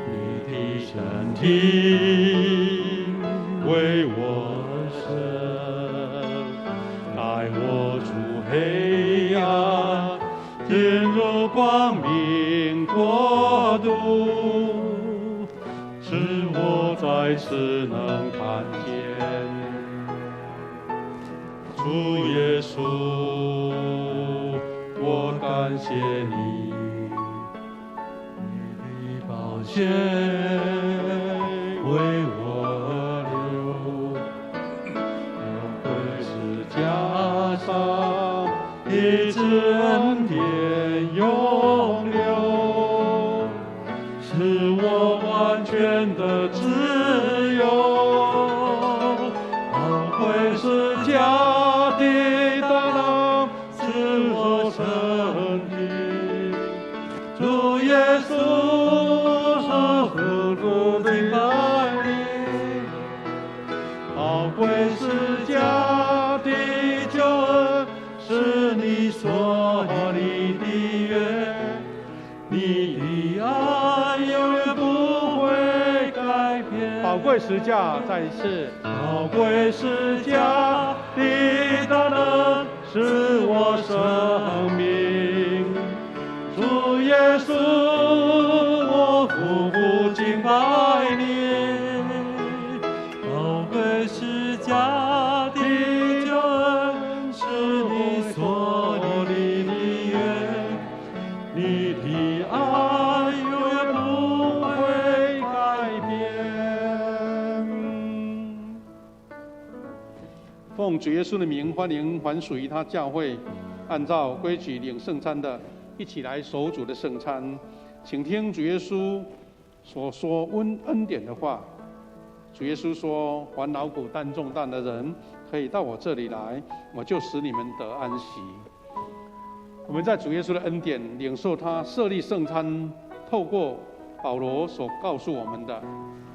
你的身体为我舍，带我出黑暗，进入光明国度，使我再次能看见主耶稣，我感谢你，你的宝血为我流，我十架上一直恩典永留，使我完全的自由，宝贵十架的大能使我身体，主耶稣是何等的爱你，宝贵十架的救恩是你所立的约，你的爱永远不会改变。宝贵十架再一次。宝贵十架的大能是我生命，主耶稣，我夫妇敬拜你。宝贵十架的救恩是你所立的约，你的爱永远不会改变。奉主耶稣的名，欢迎还属于他教会按照规矩领圣餐的，一起来守主的圣餐。请听主耶稣所说恩典的话。主耶稣说：“凡劳苦担重担的人，可以到我这里来，我就使你们得安息。”我们在主耶稣的恩典领受他设立圣餐，透过保罗所告诉我们的：“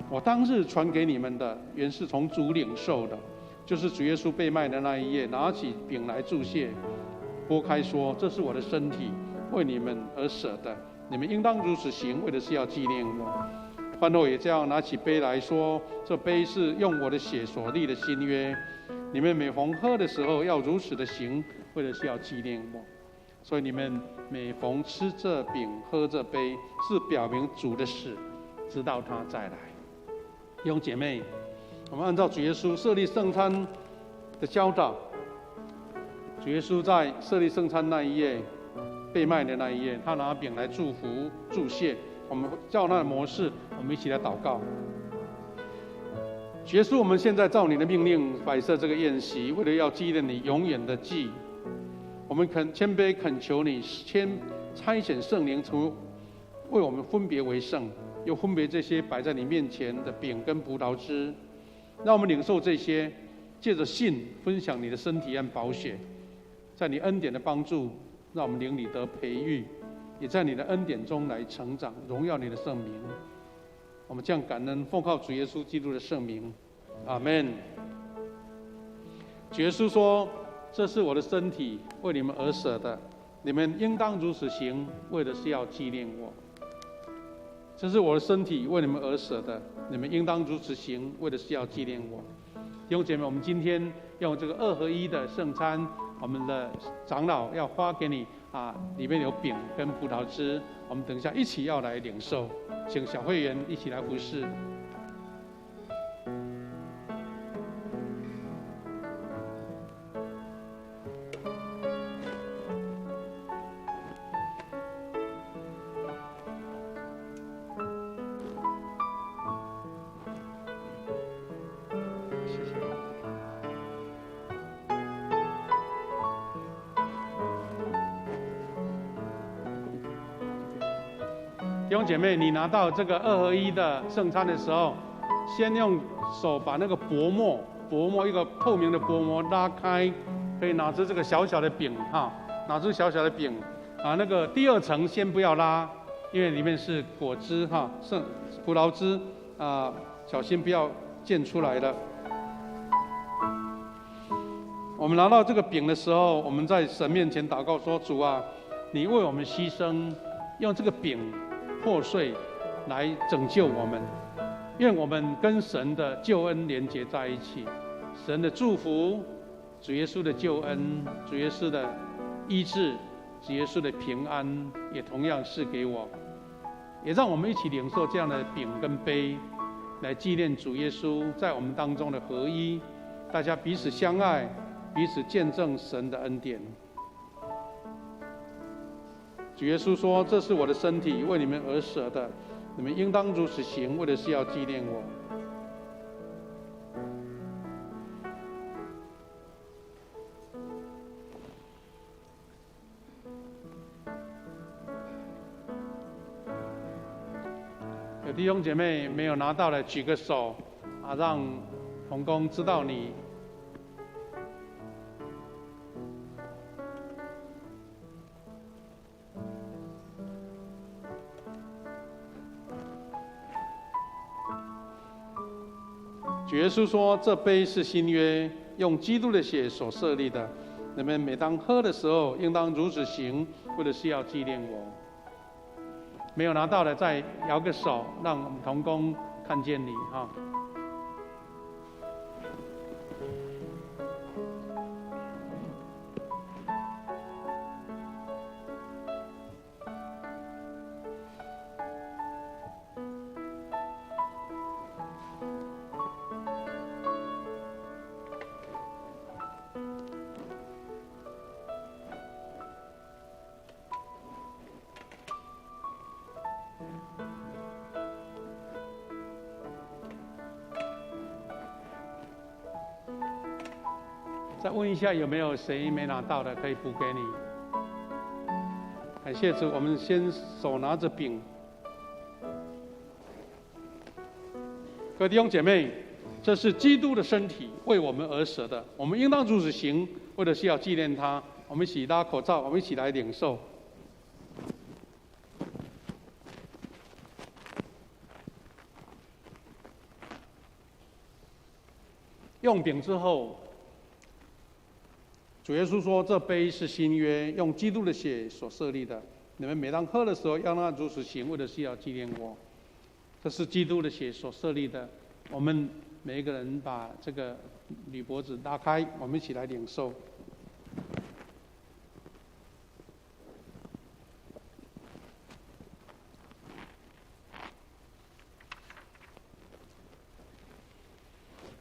我当日传给你们的，原是从主领受的。”就是主耶稣被卖的那一夜，拿起饼来祝谢，拨开说：“这是我的身体，为你们而舍的，你们应当如此行，为的是要纪念我。”饭后也这样拿起杯来说：“这杯是用我的血所立的新约，你们每逢喝的时候要如此的行，为的是要纪念我。所以你们每逢吃这饼、喝这杯，是表明主的死，直到他再来。”弟兄姐妹，我们按照主耶稣设立圣餐的教导，主耶稣在设立圣餐那一夜，被卖的那一夜，他拿饼来祝福祝谢。我们照那的模式，我们一起来祷告。主耶稣，我们现在照你的命令摆设这个宴席，为了要纪念你永远的祭，我们谦卑恳求你差遣圣灵为我们分别为圣，又分别这些摆在你面前的饼跟葡萄汁，让我们领受这些，借着信分享你的身体和宝血，在你恩典的帮助，让我们灵里得培育，也在你的恩典中来成长，荣耀你的圣名。我们这样感恩，奉靠主耶稣基督的圣名，阿们。主耶稣说：“这是我的身体，为你们而舍的，你们应当如此行，为的是要纪念我。这是我的身体，为你们而舍的，你们应当如此行，为的是要纪念我。”弟兄姐妹，我们今天用这个2合1的圣餐，我们的长老要发给你里面有饼跟葡萄汁，我们等一下一起要来领受，请小会员一起来服侍。弟兄姐妹，你拿到这个2合1的圣餐的时候，先用手把那个薄膜一个透明的薄膜拉开，可以拿出这个小小的饼哈，拿出小小的饼啊，那个第2层先不要拉，因为里面是果汁哈，葡萄汁啊，小心不要溅出来了。我们拿到这个饼的时候，我们在神面前祷告说：主啊，你为我们牺牲，用这个饼破碎来拯救我们，愿我们跟神的救恩连结在一起。神的祝福，主耶稣的救恩，主耶稣的医治，主耶稣的平安，也同样是给我。也让我们一起领受这样的饼跟杯，来纪念主耶稣在我们当中的合一，大家彼此相爱，彼此见证神的恩典。主耶稣说：这是我的身体，为你们而舍的，你们应当如此行，为的是要纪念我。有弟兄姐妹没有拿到的，举个手啊，让同工知道你。主耶稣说：这杯是新约，用基督的血所设立的，你们每当喝的时候，应当如此行，为的是要纪念我。没有拿到的，再摇个手，让我们同工看见你哈。再问一下有没有谁没拿到的，可以补给你。感谢主，我们先手拿着饼。各位弟兄姐妹，这是基督的身体，为我们而舍的，我们应当如此行，为的是要纪念他。我们一起拉口罩，我们一起来领受。用饼之后，主耶稣说：这杯是新约，用基督的血所设立的，你们每当喝的时候，要让它如此行，为的是要纪念我。这是基督的血所设立的。我们每一个人把这个铝箔纸拉开，我们一起来领受。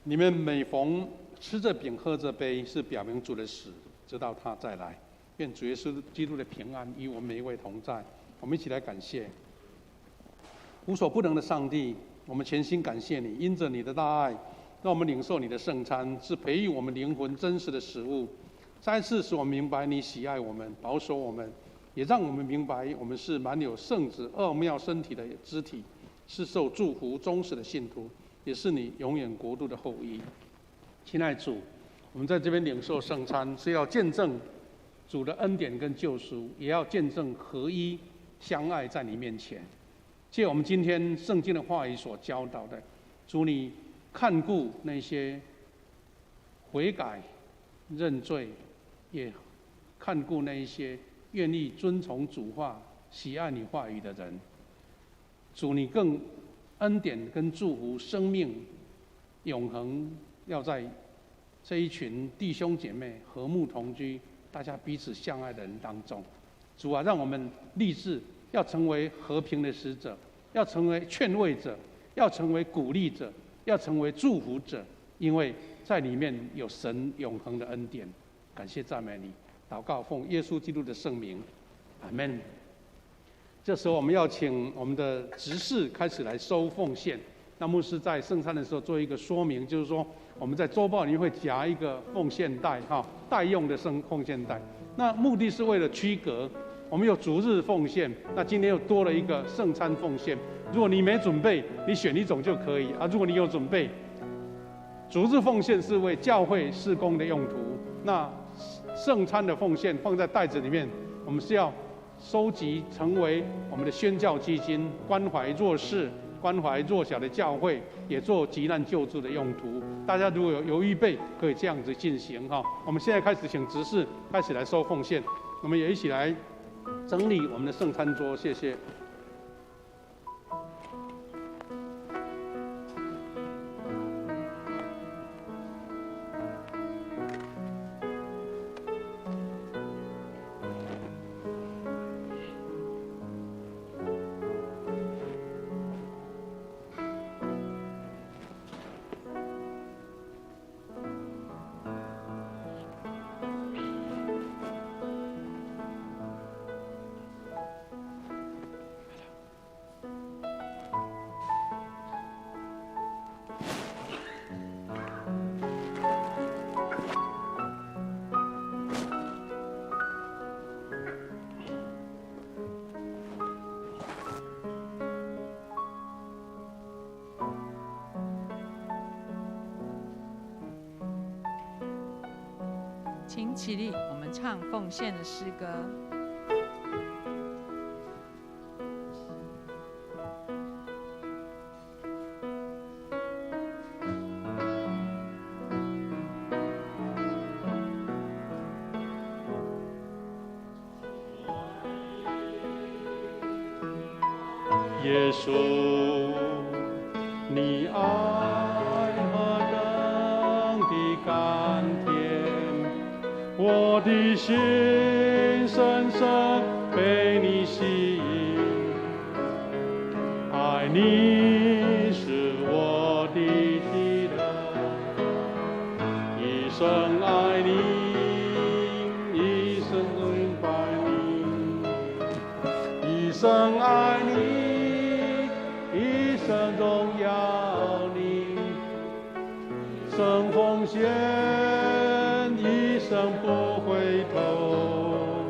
你们每逢吃这饼喝这杯，是表明主的死，直到他再来。愿主耶稣基督的平安与我们每一位同在。我们一起来感谢无所不能的上帝，我们全心感谢你，因着你的大爱，让我们领受你的圣餐，是培育我们灵魂真实的食物。再次使我们明白你喜爱我们，保守我们，也让我们明白我们是满有圣子奥妙身体的肢体，是受祝福忠实的信徒，也是你永远国度的后裔。亲爱主，我们在这边领受圣餐，是要见证主的恩典跟救赎，也要见证合一相爱在你面前。借我们今天圣经的话语所教导的，主你看顾那些悔改认罪，也看顾那一些愿意遵从主话、喜爱你话语的人。主你更恩典跟祝福生命永恒，要在这一群弟兄姐妹和睦同居，大家彼此相爱的人当中。主啊，让我们立志要成为和平的使者，要成为劝慰者，要成为鼓励者，要成为祝福者，因为在里面有神永恒的恩典。感谢赞美你，祷告奉耶稣基督的圣名，阿们。这时候我们要请我们的执事开始来收奉献。那牧师在圣餐的时候做一个说明，就是说我们在周报里面会夹一个奉献袋，代用的奉献袋。那目的是为了区隔我们有主日奉献，那今天又多了一个圣餐奉献。如果你没准备，你选一种就可以啊。如果你有准备，主日奉献是为教会事工的用途，那圣餐的奉献放在袋子里面，我们是要收集成为我们的宣教基金，关怀弱势、关怀弱小的教会，也做急难救助的用途。大家如果有预备，可以这样子进行哈。我们现在开始请执事开始来收奉献，我们也一起来整理我们的圣餐桌，谢谢。请起立，我们唱奉献的诗歌。耶稣，你爱何等的甘甜，我的心深深被你吸引，爱你是我的喜乐，一生爱你，一生敬拜你，一生爱你。一生荣耀你，生奉献，一生不回头，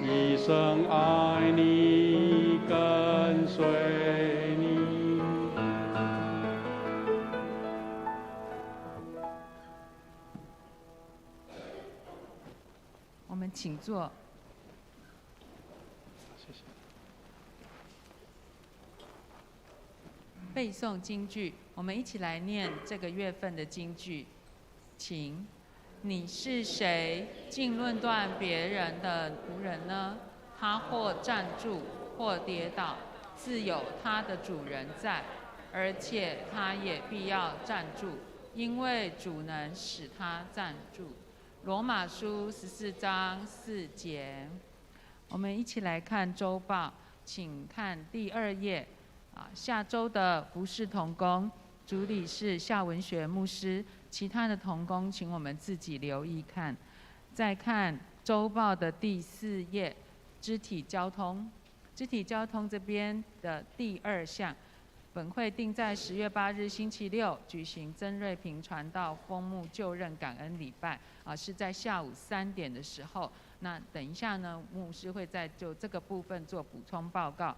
一生爱你，跟随你。我们请坐。背诵京剧，我们一起来念这个月份的京剧。请，你是谁，竟论断别人的仆人呢？他或站住，或跌倒，自有他的主人在，而且他也必要站住，因为主能使他站住。罗马书14章4节。我们一起来看周报，请看第2页。下周的服事同工主理是夏文学牧师，其他的同工请我们自己留意看。再看周报的第4页，肢体交通。肢体交通这边的第2项，本会定在10月8日星期六举行曾瑞平传道封牧就任感恩礼拜，是在下午3点的时候。那等一下呢，牧师会再就这个部分做补充报告。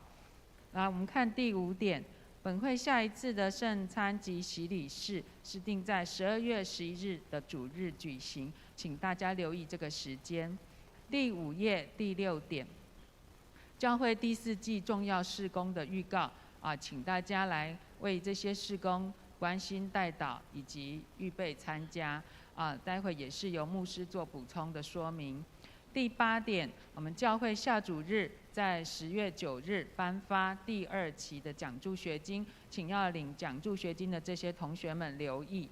来，我们看第5点，本会下一次的圣餐及洗礼式是定在12月11日的主日举行，请大家留意这个时间。第5页第6点，教会第4季重要事工的预告请大家来为这些事工关心代祷以及预备参加待会也是由牧师做补充的说明。第8点，我们教会下主日在10月9日颁发第2期的奖助学金，请要领奖助学金的这些同学们留意。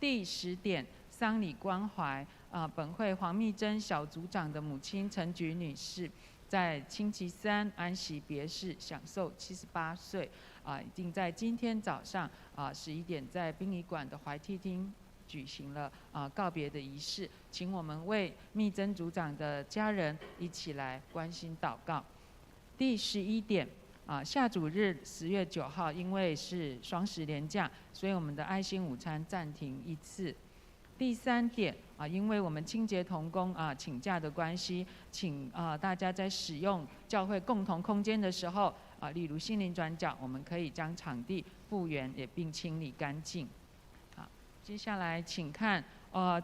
第10点，丧礼关怀本会黄密珍小组长的母亲陈菊女士，在星期3安息别世，享受78岁已经在今天早上11点在殡仪馆的怀娣厅举行了告别的仪式，请我们为密珍组长的家人一起来关心祷告。第11点下主日10月9号，因为是双10连假，所以我们的爱心午餐暂停一次。第3点因为我们清洁同工请假的关系，请大家在使用教会共同空间的时候例如心灵转角，我们可以将场地复原也并清理干净。好，接下来请看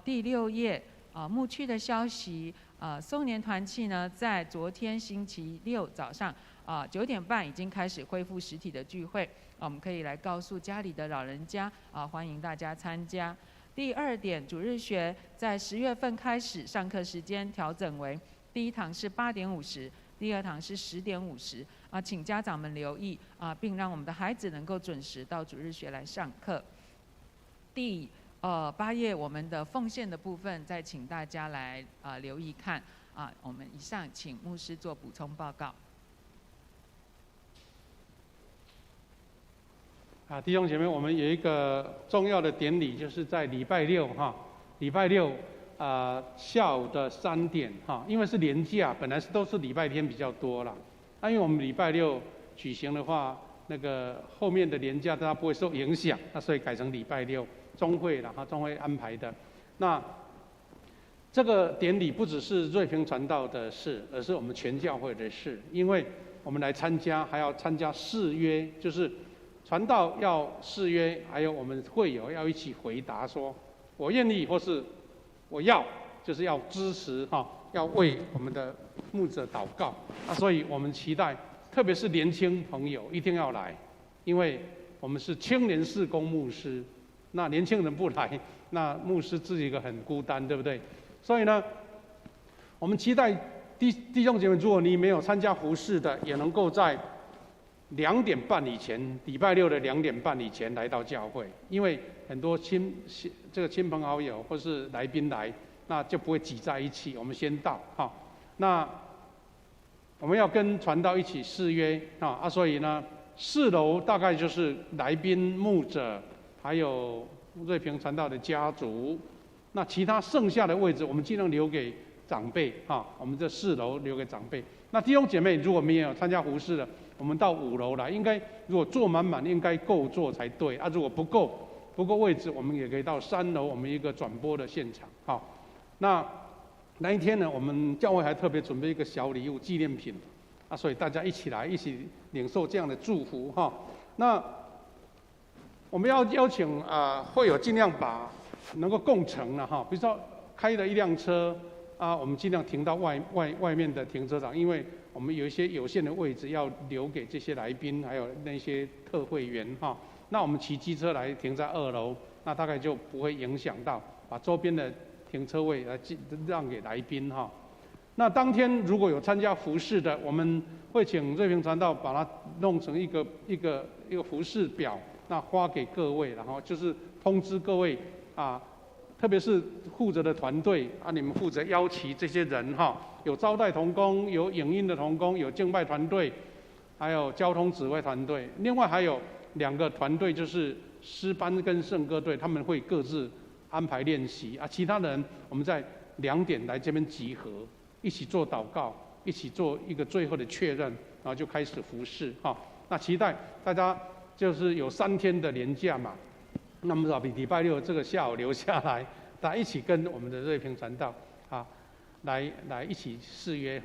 第6页牧区的消息。松年团契呢，在昨天星期6早上9点半已经开始恢复实体的聚会，我们可以来告诉家里的老人家欢迎大家参加。第2点，主日学在10月份开始上课时间调整为第1堂是8点50，第2堂是10点50请家长们留意并让我们的孩子能够准时到主日学来上课。第8页我们的奉献的部分，再请大家来留意看我们以上请牧师做补充报告。弟兄姐妹，我们有一个重要的典礼，就是在礼拜六礼拜六下午的3点因为是连假，本来都是礼拜天比较多啦。因为我们礼拜六举行的话，那个后面的连假大家不会受影响，所以改成礼拜六中会了中会安排的。那这个典礼不只是瑞平传道的事，而是我们全教会的事，因为我们来参加还要参加誓约，就是传道要誓约，还有我们会友要一起回答说我愿意或是我要，就是要支持要为我们的牧者祷告所以我们期待特别是年轻朋友一定要来，因为我们是青年事工牧师，那年轻人不来，那牧师自己一个很孤单，对不对？所以呢，我们期待弟兄姐妹，如果你没有参加服事的，也能够在2点半以前，礼拜六的2点半以前来到教会，因为很多亲朋好友或是来宾来，那就不会挤在一起。我们先到那我们要跟传道一起誓约所以呢，4楼大概就是来宾、牧者，还有瑞平传道的家族。那其他剩下的位置，我们尽量留给长辈我们这4楼留给长辈。那弟兄姐妹，如果没有参加服事的，我们到5楼来，应该如果坐满应该够坐才对如果不够位置，我们也可以到3楼，我们一个转播的现场那一天呢，我们教会还特别准备一个小礼物纪念品所以大家一起来，一起领受这样的祝福那我们要邀请会友尽量把能够共乘比如说开了一辆车我们尽量停到外面的停车场，因为我们有一些有限的位置要留给这些来宾，还有那些特会员那我们骑机车来停在2楼，那大概就不会影响到把周边的停车位来让给来宾那当天如果有参加服事的，我们会请瑞平传道把它弄成一个服事表，那发给各位，然后就是通知各位特别是负责的团队你们负责邀请这些人有招待同工，有影音的同工，有敬拜团队，还有交通指挥团队。另外还有2个团队，就是诗班跟圣歌队，他们会各自安排练习其他人我们在2点来这边集合，一起做祷告，一起做一个最后的确认，然后就开始服事那期待大家就是有3天的连假嘛。那么礼拜六这个下午留下来，大家一起跟我们的瑞平传道来一起誓约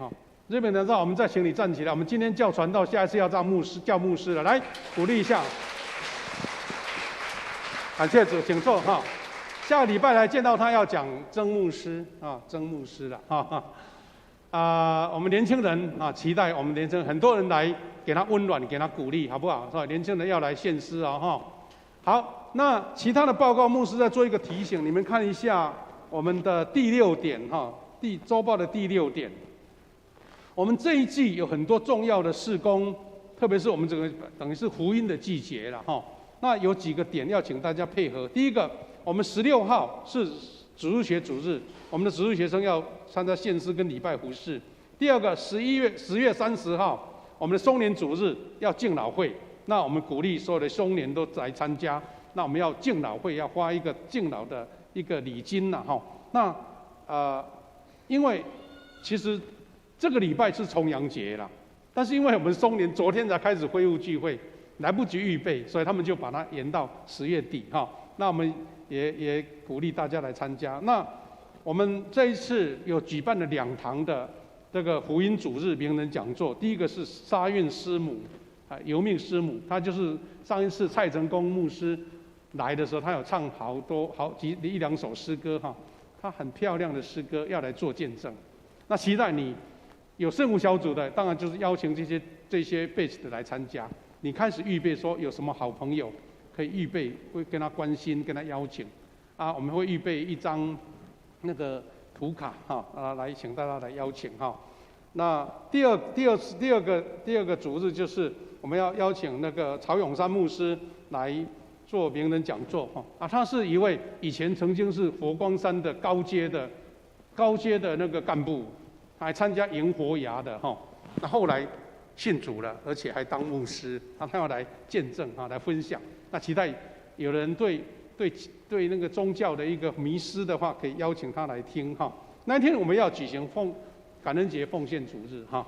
瑞平传道，我们再请你站起来。我们今天叫传道，下一次要叫牧师了，来鼓励一下。感谢主，请坐下个礼拜来见到他要讲曾牧师曾牧师了我们年轻人期待我们年轻人很多人来给他温暖，给他鼓励，好不好？是吧？年轻人要来献诗好，那其他的报告，牧师再做一个提醒，你们看一下我们的第6点周报的第6点。我们这一季有很多重要的事工，特别是我们整个等于是福音的季节了那有几个点要请大家配合。第一个，我们16号是主日学主日，我们的主日学生要参加献诗跟礼拜服事。第二个，10月30号，我们的松年主日要敬老会。那我们鼓励所有的松年都来参加，那我们要敬老会，要花一个敬老的一个礼金那因为其实这个礼拜是重阳节啦，但是因为我们松年昨天才开始恢复聚会，来不及预备，所以他们就把它延到10月底那我们也鼓励大家来参加。那我们这一次有举办了2堂的这个福音主日名人讲座，第一个是沙运师母游命师母，她就是上一次蔡成功牧师来的时候，他有唱好几1、2首诗歌哈，他很漂亮的诗歌要来做见证。那期待你有圣母小组的，当然就是邀请这些 batch 的来参加。你开始预备说有什么好朋友可以预备，会跟他关心，跟他邀请啊，我们会预备1张那个图卡哈来请大家来邀请哈。那第二个主日就是我们要邀请那个曹永山牧师来做名人讲座哈他是一位以前曾经是佛光山的高阶的那个干部，还参加迎佛牙的哈，那后来信主了，而且还当牧师，他要来见证来分享。那期待有人对那个宗教的一个迷失的话，可以邀请他来听哈。那天我们要举行感恩节奉献主日哈。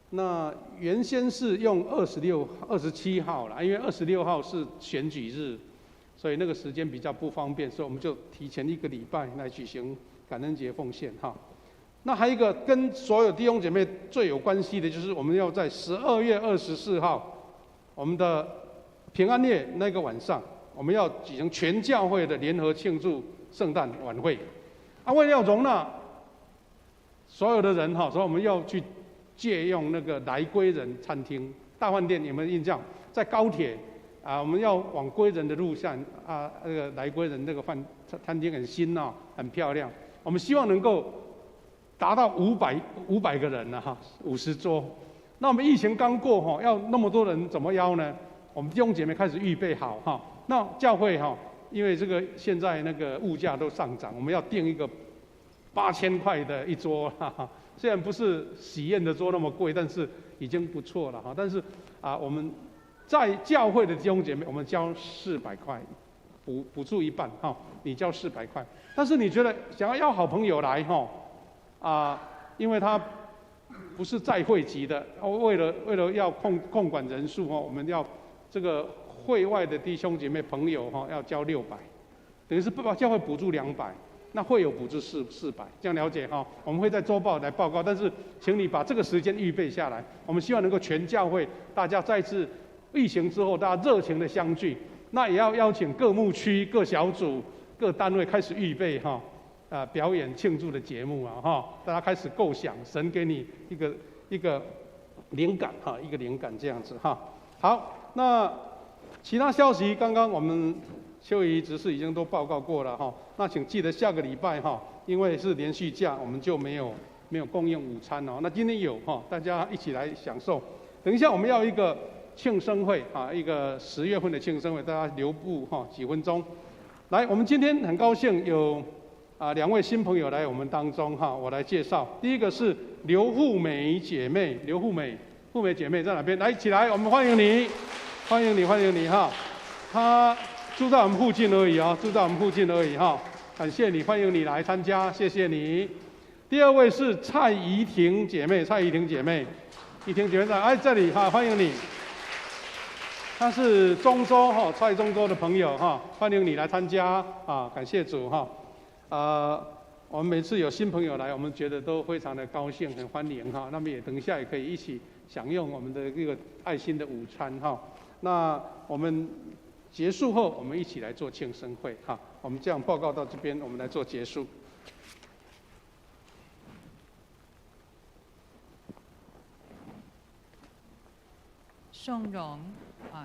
那原先是用27号啦，因为26号是选举日，所以那个时间比较不方便，所以我们就提前1个礼拜来举行感恩节奉献哈。那还有一个跟所有弟兄姐妹最有关系的，就是我们要在12月24号，我们的平安夜那个晚上，我们要举行全教会的联合庆祝圣诞晚会。为了要容纳所有的人哈，所以我们要去借用那个来归仁餐厅大饭店，有没有印象？在高铁我们要往归仁的路上那个来归仁那个餐厅很新很漂亮。我们希望能够达到500个人哈，50桌。那我们疫情刚过要那么多人怎么邀呢？我们弟兄姐妹开始预备好哈。那教会因为这个现在那个物价都上涨，我们要订一个8000块的一桌虽然不是喜宴的桌那么贵，但是已经不错了哈。但是我们在教会的弟兄姐妹，我们交400块，补助一半你交400块。但是你觉得想要邀好朋友来因为他不是在会籍的，为了要控管人数我们要这个会外的弟兄姐妹朋友要交600，等于是教会补助200，那会有补助400，这样了解我们会在周报来报告，但是请你把这个时间预备下来。我们希望能够全教会大家再次疫情之后大家热情的相聚，那也要邀请各牧区、各小组、各单位开始预备表演庆祝的节目大家开始构想，神给你一个灵感一个灵感这样子好，那其他消息刚刚我们邱仪执事已经都报告过了那请记得下个礼拜因为是连续假，我们就没有供应午餐那今天有大家一起来享受。等一下我们要一个庆生会一个10月份的庆生会，大家留步几分钟。来，我们今天很高兴有2位新朋友来我们当中我来介绍。第一个是刘富美姐妹，富美姐妹在哪边？来，起来，我们欢迎你，欢迎你她住在我们附近而已感谢你，欢迎你来参加，谢谢你。第二位是蔡怡婷姐妹，怡婷姐妹在这里欢迎你。她是中州蔡中州的朋友欢迎你来参加感谢主我们每次有新朋友来，我们觉得都非常的高兴，很欢迎那么也等一下也可以一起享用我们的这个爱心的午餐那我们结束后，我们一起来做庆生会我们这样报告到这边，我们来做结束。颂荣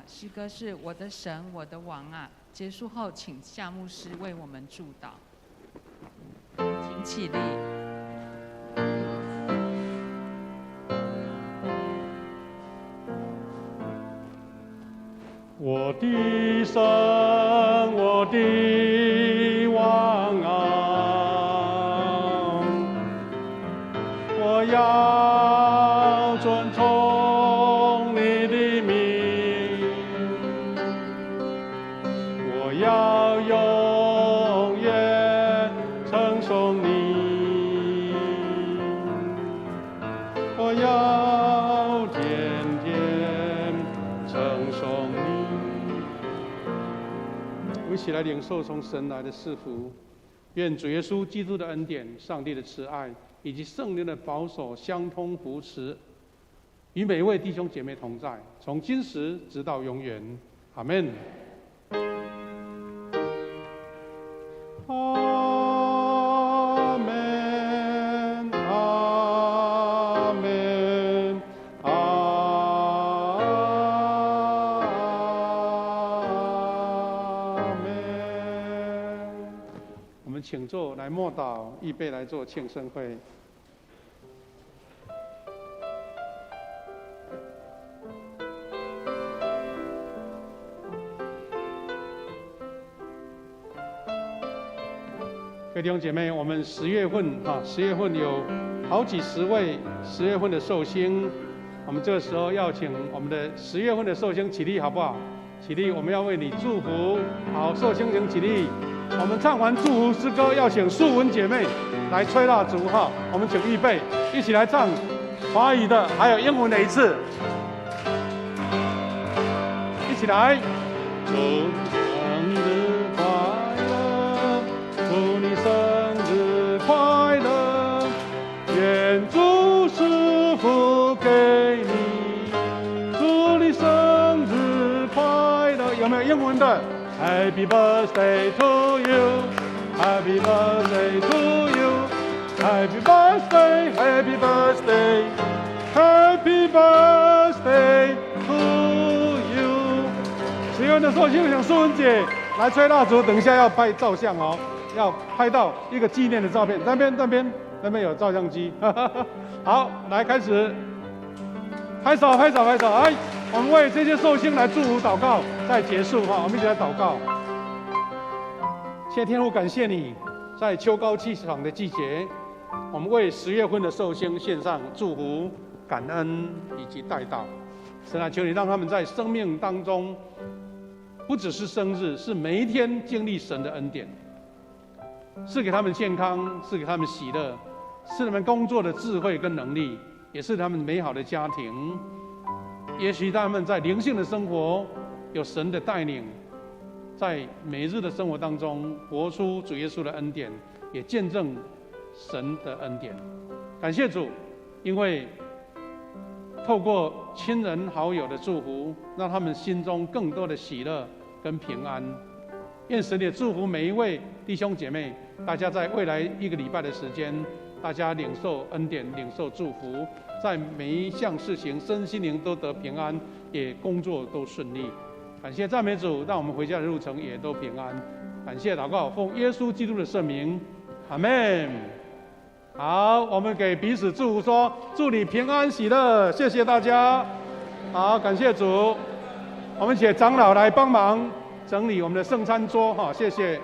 诗歌是我的神，我的王结束后，请夏牧师为我们祝祷。请起立。我的神，我的王我要遵从你的命，我要永远称颂你，我要天天称颂你。起来领受从神来的赐福。愿主耶稣基督的恩典、上帝的慈爱以及圣灵的保守相通扶持，与每一位弟兄姐妹同在，从今时直到永远。阿们。阿门，阿门，阿门。我们请坐来默祷，预备来做庆圣会。各位弟兄姐妹，我们10月份10月份有好几十位10月份的寿星，我们这个时候要请我们的10月份的寿星起立，好不好？起立，我们要为你祝福。好，寿星请起立。我们唱完祝福诗歌，要请素文姐妹来吹蜡烛哈。我们请预备，一起来唱华语的，还有英文的一次，一起来。祝生日快乐，祝你生日快乐，愿主赐福给你，祝你生日快乐。有没有英文的 ？Happy birthday to you, Happy birthday to you, Happy birthday, Happy birthday, Happy birthday to you。10月的寿星，请素文姐来吹蜡烛，等一下要拍照相哦，要拍到一个纪念的照片。那边有照相机。好，来开始，拍手！哎，我们为这些寿星来祝福祷告，再结束哈。我们一起来祷告。谢天父，感谢你在秋高气爽的季节，我们为10月份的寿星献上祝福、感恩以及代祷。神啊，求你让他们在生命当中，不只是生日，是每一天经历神的恩典，是给他们健康，是给他们喜乐，是他们工作的智慧跟能力，也是他们美好的家庭。也许他们在灵性的生活有神的带领，在每日的生活当中活出主耶稣的恩典，也见证神的恩典。感谢主，因为透过亲人好友的祝福，让他们心中更多的喜乐跟平安。愿神也祝福每一位弟兄姐妹，大家在未来1个礼拜的时间，大家领受恩典，领受祝福，在每一项事情身心灵都得平安，也工作都顺利。感谢赞美主，让我们回家的路程也都平安。感谢祷告，奉耶稣基督的圣名，阿们。好，我们给彼此祝福说，祝你平安喜乐。谢谢大家。好，感谢主。我们请长老来帮忙整理我们的圣餐桌哈，谢谢。